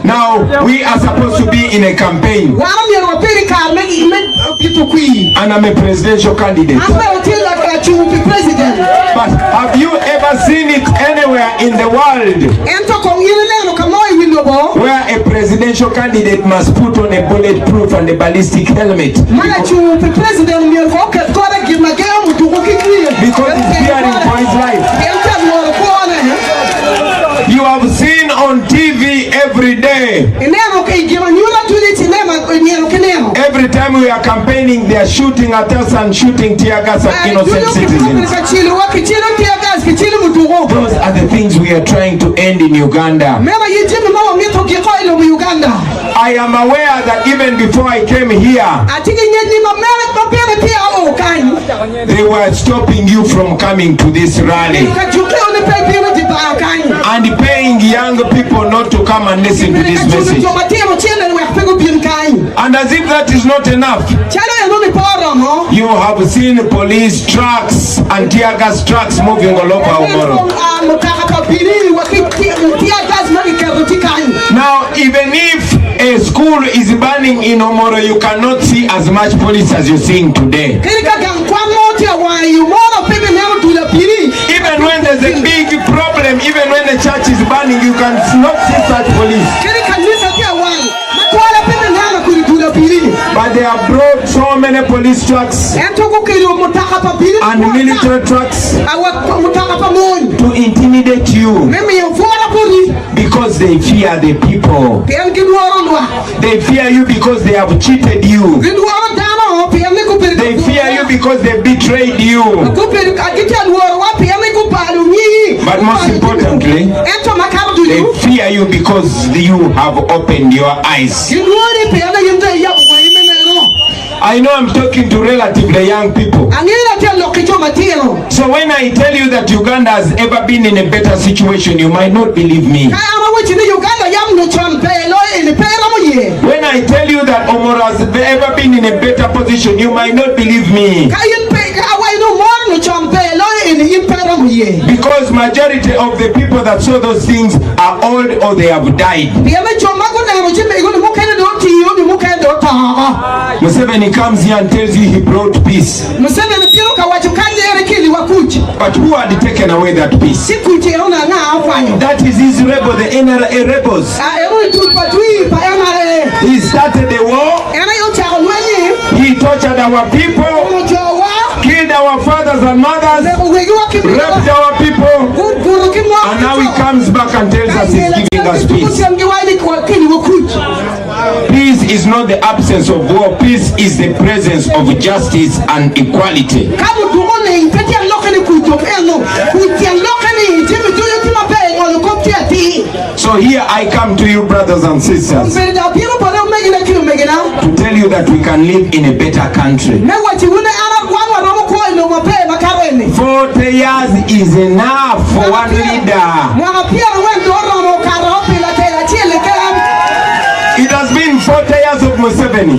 Now we are supposed to be in a campaign, and I'm a presidential candidate. But have you ever seen it anywhere in the world where a presidential candidate must put on a bulletproof and a ballistic helmet? Because he's fearing for his life. You have seen on TV every day. Every time we are campaigning, they are shooting at us and shooting tear gas at innocent citizens. Those are the things we are trying to end in Uganda. I am aware that even before I came here, they were stopping you from coming to this rally and paying young people not to come and listen to this message. And as if that is not enough, you have seen police trucks and tear gas trucks moving all over OMORO. Now, even if a school is burning in OMORO, you cannot see as much police as you're seeing today. Even when there's a big problem, even when the church is burning, you can not see such police. But they have brought so many police trucks and military trucks to intimidate you, because they fear the people. They fear you because they have cheated you. They fear you because they betrayed you. But most importantly, they fear you because you have opened your eyes. I know I'm talking to relatively young people. So when I tell you that Uganda has ever been in a better situation, you might not believe me. When I tell you that OMORO has ever been in a better position, you might not believe me. Because majority of the people that saw those things are old or they have died. Museveni comes here and tells you he brought peace. But who had taken away that peace? That is his rebel, the NRA rebels. He started the war. He tortured our people, killed our fathers and mothers, raped our people, and now he comes back and tells us he's giving us peace. Peace is not the absence of war. Peace is the presence of justice and equality. So here I come to you, brothers and sisters, to tell you that we can live in a better country. 40 years is enough for one leader. It has been 40 years of Museveni.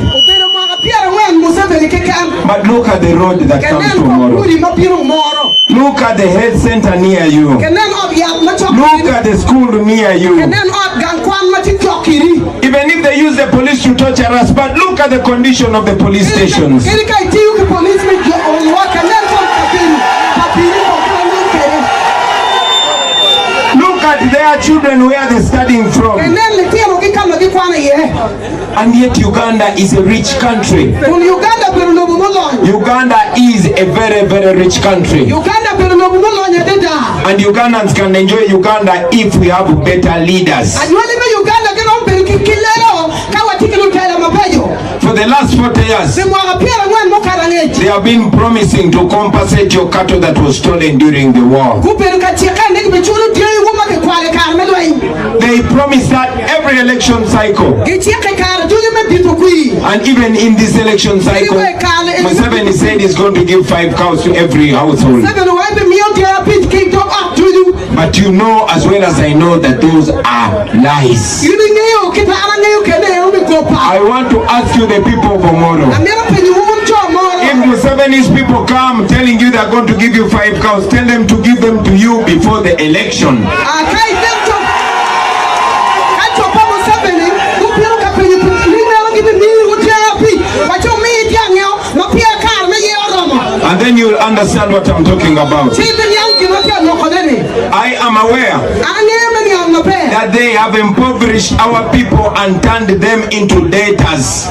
But look at the road that comes tomorrow. Look at the health center near you. Look at the school near you. Even if they use the police to torture us, but look at the condition of the police stations. Look at their children, where they're studying from. And yet Uganda is a rich country. Uganda is a very, very rich country. And Ugandans can enjoy Uganda if we have better leaders. For the last 40 years, they have been promising to compensate your cattle that was stolen during the war. They promised that every election cycle. And even in this election cycle, Museveni said he's going to give 5 cows to every household. But you know as well as I know that those are lies. I want to ask you, the people of OMORO, if Museveni's people come telling you they're going to give you 5 cows, tell them to give them to you before the election. And then you'll understand what I'm talking about. I am aware that they have impoverished our people and turned them into debtors.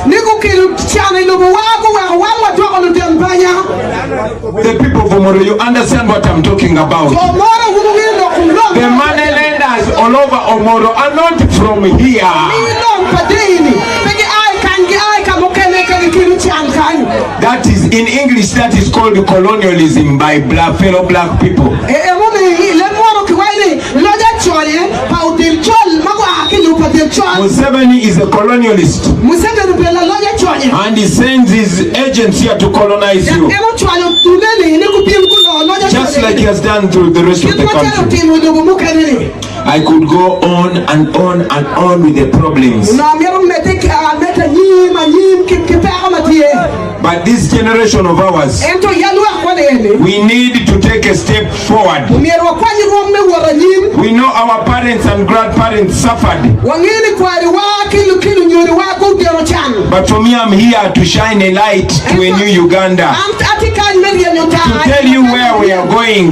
The people of OMORO, you understand what I'm talking about. The money lenders all over OMORO are not from here. That is, in English, that is called colonialism by fellow black people. Museveni is a colonialist, and he sends his agents here to colonize you, just like he has done to the rest of the country. I could go on and on and on with the problems. But this generation of ours, we need to take a step forward. We know our parents and grandparents suffered. But for me, I'm here to shine a light to a new Uganda, to tell you where we are going,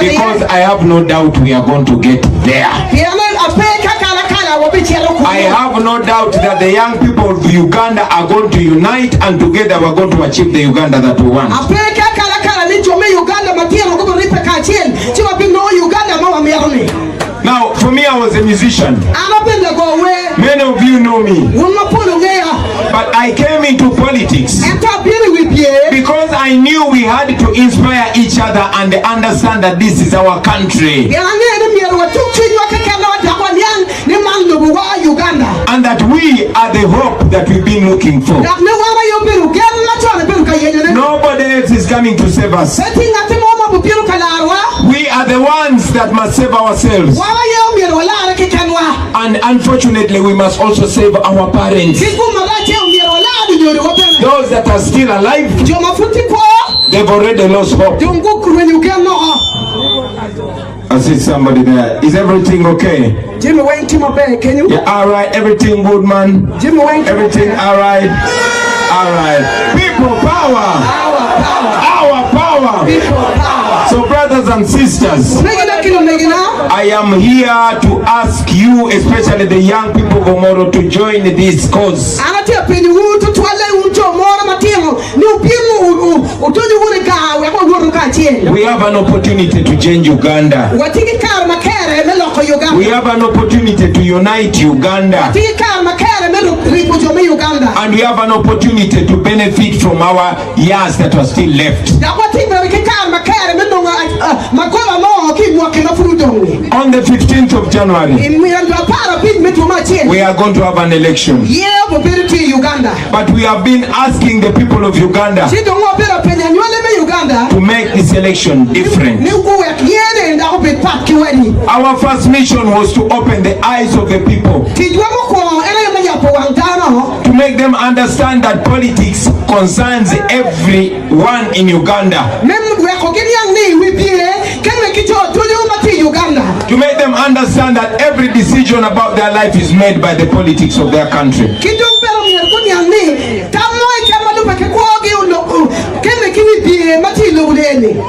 because I have no doubt we are going to get there. I have no doubt that the young people of Uganda are going to unite, and together we're going to achieve the Uganda that we want. Now, for me, I was a musician. Many of you know me. But I came into politics because I knew we had to inspire each other and understand that this is our country. And that we are the hope that we've been looking for. Nobody else is coming to save us. We are the ones that must save ourselves. And unfortunately, we must also save our parents. Those that are still alive, they've already lost hope. I see somebody there. Is everything okay? Yeah, all right. Everything good, man. Everything all right. All right. People power. Our power. So brothers and sisters, I am here to ask you, especially the young people of OMORO, to join this cause. We have an opportunity to change Uganda. We have an opportunity to unite Uganda. And we have an opportunity to benefit from our years that are still left. On the 15th of January, we are going to have an election. But we have been asking the people of Uganda to make this election different. Our first mission was to open the eyes of the people, to make them understand that politics concerns everyone in Uganda. To make them understand that every decision about their life is made by the politics of their country.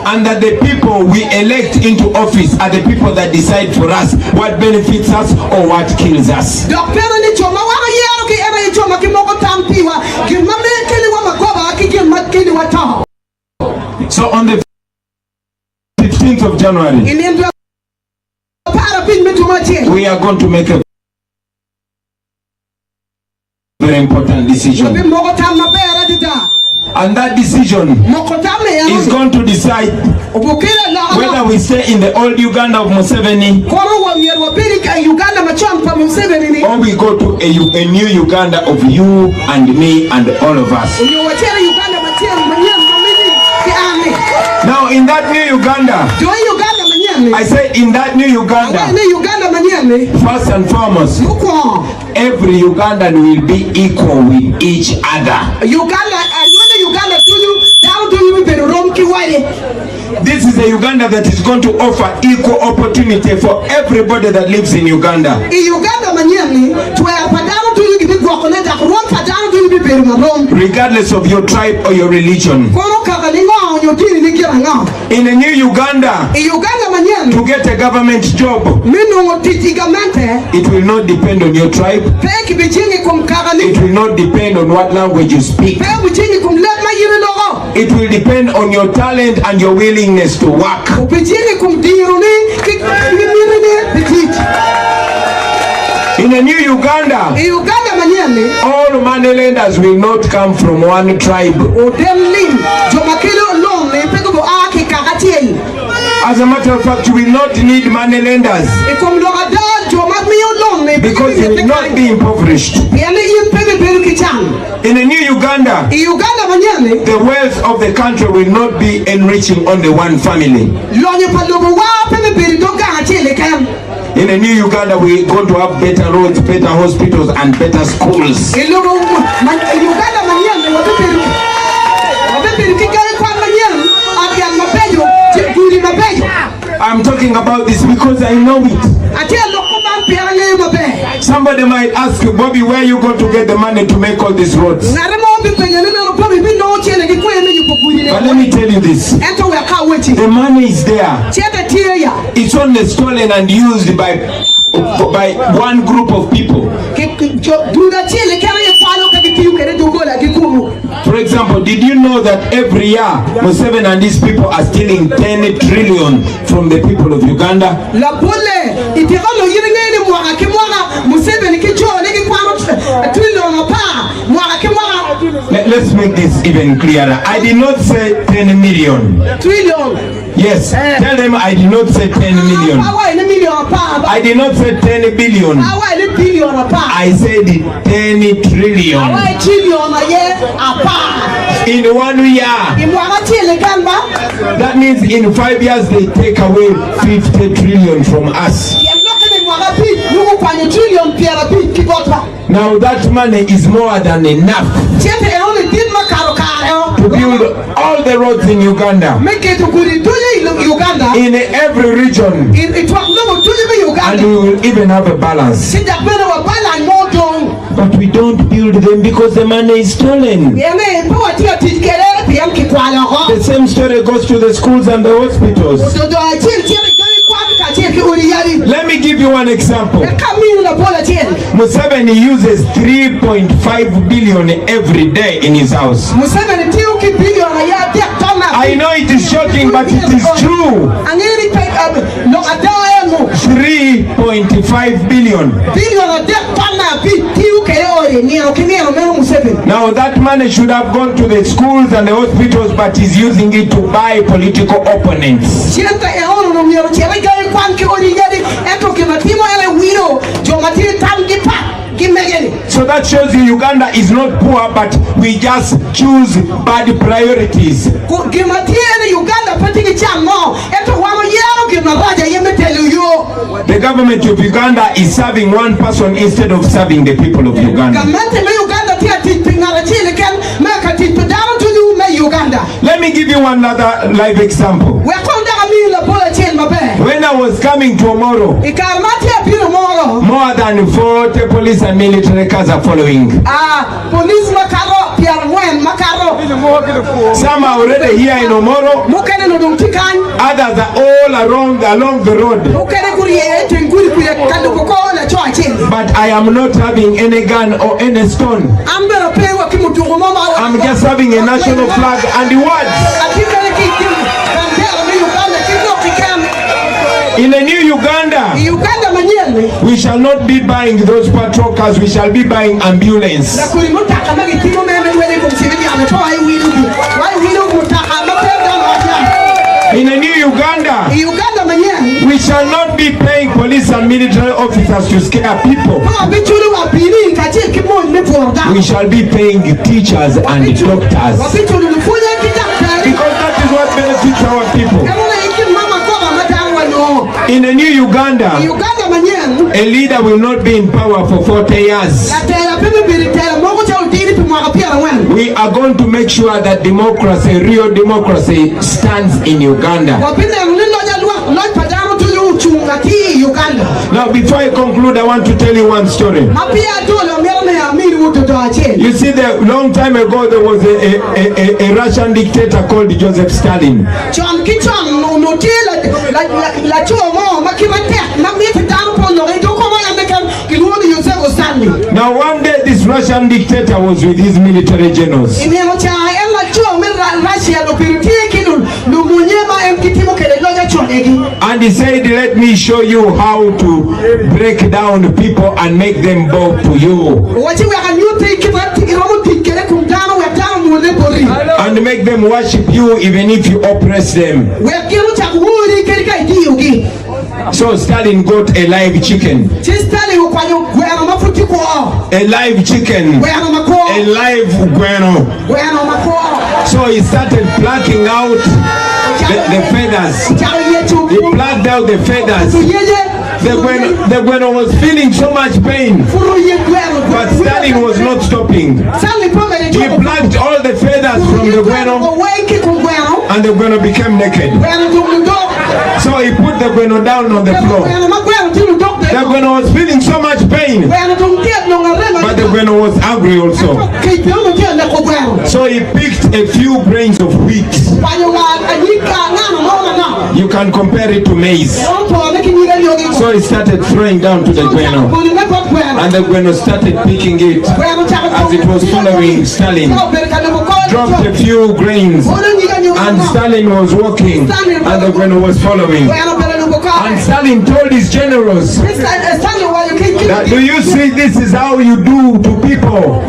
And that the people we elect into office are the people that decide for us what benefits us or what kills us. So on the 15th of January, we are going to make a very important decision. And that decision is going to decide whether we stay in the old Uganda of Museveni or we go to a new Uganda of you and me and all of us. Now in that new Uganda, I say in that new Uganda, first and foremost, every Ugandan will be equal with each other. This is a Uganda that is going to offer equal opportunity for everybody that lives in Uganda. Regardless of your tribe or your religion. In a new Uganda, to get a government job, it will not depend on your tribe. It will not depend on what language you speak. It will depend on your talent and your willingness to work. In a new Uganda, all moneylenders will not come from one tribe. As a matter of fact, you will not need moneylenders because you will not be impoverished. In a new Uganda, the wealth of the country will not be enriching only one family. In a new Uganda, we're going to have better roads, better hospitals, and better schools. I'm talking about this because I know it. Somebody might ask you, Bobi, where are you going to get the money to make all these roads? But let me tell you this. The money is there. It's only stolen and used by one group of people. For example, did you know that every year Museveni and these people are stealing 10 trillion from the people of Uganda? Let's make this even clearer. I did not say 10 million. Trillion. Yes. Tell them I did not say 10 million. I did not say 10 billion. I said 10 trillion. In 1 year. That means in 5 years they take away 50 trillion from us. Now that money is more than enough to build all the roads in Uganda, in every region, and we will even have a balance. But we don't build them because the money is stolen. The same story goes to the schools and the hospitals. Let me give you one example. Museveni uses 3.5 billion every day in his house. I know it is shocking, but it is true. 3.5 billion. Now that money should have gone to the schools and the hospitals, but he's using it to buy political opponents. So that shows you Uganda is not poor, but we just choose bad priorities. The government of Uganda is serving one person instead of serving the people of Uganda. Let me give you another live example. When I was coming to OMORO, more than 40 police and military cars are following. Some are already here in OMORO. Others are all along the road. But I am not having any gun or any stone. I'm just having a national flag and the words. In a new Uganda, we shall not be buying those patrol cars, we shall be buying ambulance. In a new Uganda, we shall not be paying police and military officers to scare people. We shall be paying teachers and doctors. Because that is what benefits our people. In a new Uganda, a leader will not be in power for 40 years. We are going to make sure that democracy, real democracy, stands in Uganda. Now, before I conclude, I want to tell you one story. You see, the long time ago, there was a Russian dictator called Joseph Stalin. Now, one day, this Russian dictator was with his military generals. And he said, let me show you how to break down people and make them bow to you. And make them worship you even if you oppress them. So Stalin got a live chicken. A live chicken. A live guano. So he started plucking out the feathers. He plucked out the feathers. The guano was feeling so much pain, but Stalin was not stopping. He plucked all the feathers from the guano, and the guano became naked. So he put the guano down on the floor. The guano was feeling so much pain, but the guano was angry also. So he picked a few grains of wheat. You can compare it to maize. So he started throwing down to the guano, and the guano started picking it as it was following Stalin. Dropped a few grains, and Stalin was walking, and the guano was following. And Stalin told his generals that, do you see, this is how you do to people.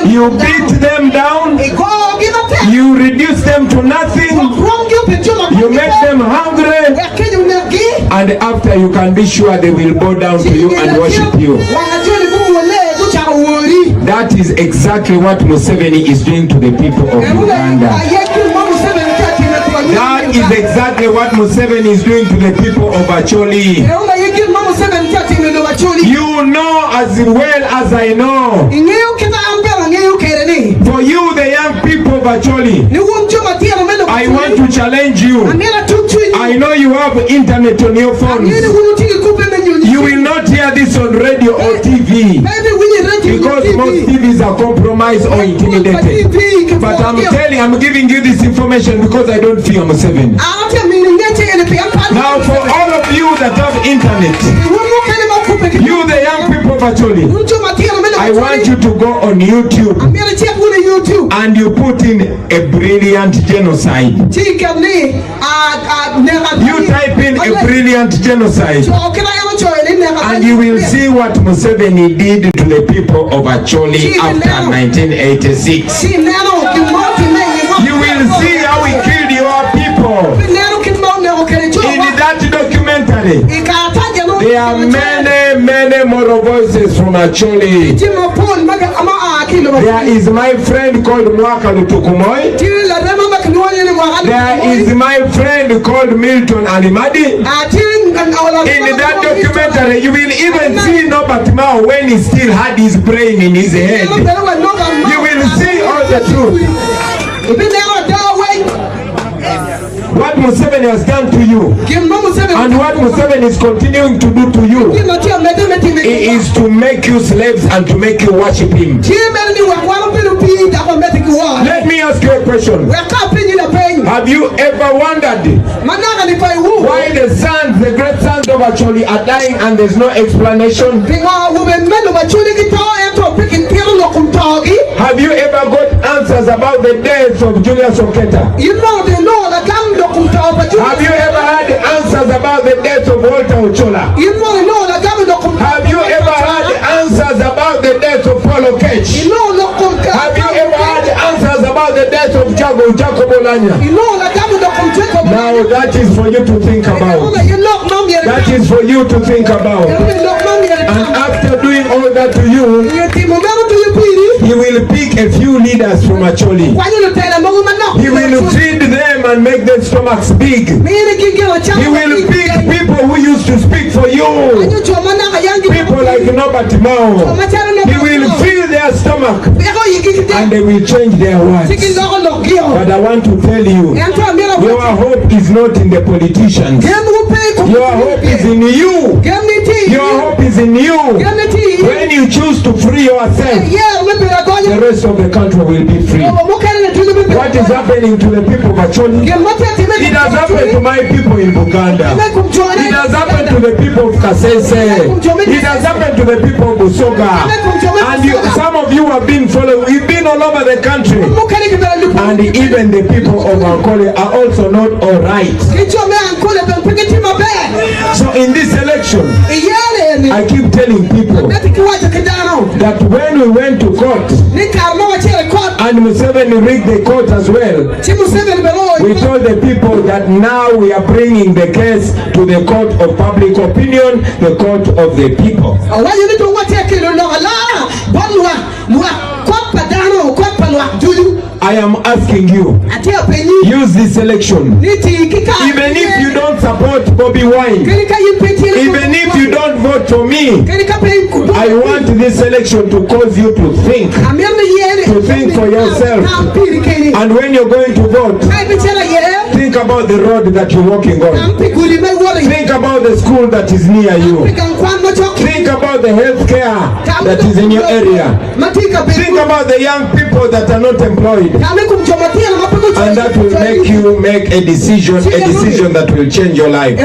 You beat them down, you reduce them to nothing, you make them hungry, and after you can be sure they will bow down to you and worship you. That is exactly what Museveni is doing to the people of Uganda. That is exactly what Museveni is doing to the people of Acholi. You know as well as I know. For you, the of Acholi, I want to challenge you. I know you have internet on your phones. You will not hear this on radio or TV because most TVs are compromised or intimidated. But I'm giving you this information because I don't fear Museveni. Now for all of you that have internet, you the young people of Acholi, I want you to go on YouTube and you put in a brilliant genocide. You type in a brilliant genocide and you will see what Museveni did to the people of Acholi after 1986. You will see how he killed your people. In that documentary, there are many more voices from Acholi. There is my friend called Mwaka Lutukumoy. There is my friend called Milton Alimadi. In that documentary, you will even see Norbert Mao when he still had his brain in his head. You will see all the truth. What Museveni has done to you and what Museveni is continuing to do to you is to make you slaves and to make you worship him. Let me ask you a question. Have you ever wondered why the sons, the great sons of Acholi are dying and there's no explanation? Have you ever got answers about the deaths of Julius Oketa? Have you ever had answers about the death of Walter Ochola? Have you ever had answers about the death of Paul Okech? Have you ever had answers about the death of Jacob Olanya? Now that is for you to think about. That is for you to think about. And after doing all that to you, he will pick a few leaders from Acholi. He will feed them and make their stomachs big. He will pick people who used to speak for you. People like Norbert Mao. He will fill their stomach and they will change their words. But I want to tell you, your hope is not in the politicians. Your hope is in you. Your hope is in you. When you choose to free yourself, the rest of the country will be free. What is happening to the people of Acholi? It has happened to my people in Buganda. It has happened to the people of Kasese. It has happened to the people of Busoga. And some of you have been following. We've been all over the country. And even the people of Ankole are also not all right. So in this election, I keep telling people that when we went to court and Museveni rigged the court as well, we told the people that now we are bringing the case to the court of public opinion, the court of the people. I am asking you, use this election. Even if you don't support Bobi Wine, even if you don't vote for me, I want this election to cause you to think for yourself. And when you're going to vote, think about the road that you're walking on. Think about the school that is near you. Think about the health care that is in your area. Think about the young people that are not employed. And that will make you make a decision that will change your life.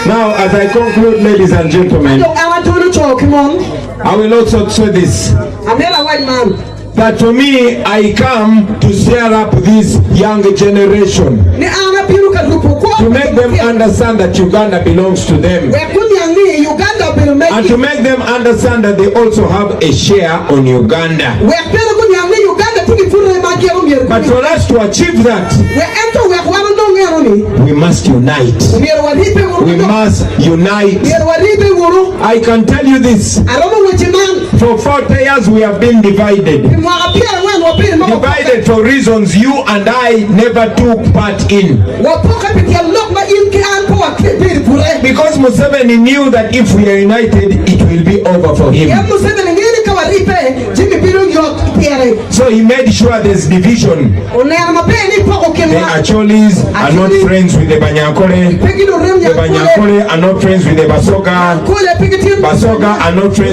Now, as I conclude, ladies and gentlemen, I will also say this. That for me, I come to stir up this young generation, to make them understand that Uganda belongs to them, and to make them understand that they also have a share on Uganda. But for us to achieve that, we must unite. We must unite. I can tell you this. For 40 years we have been divided. Divided for reasons you and I never took part in. Because Museveni knew that if we are united, it will be over for him. So he made sure there's division. The Acholis are not friends with the Banyankole. The Banyankole are not friends with the Basoga. Basoga are not friends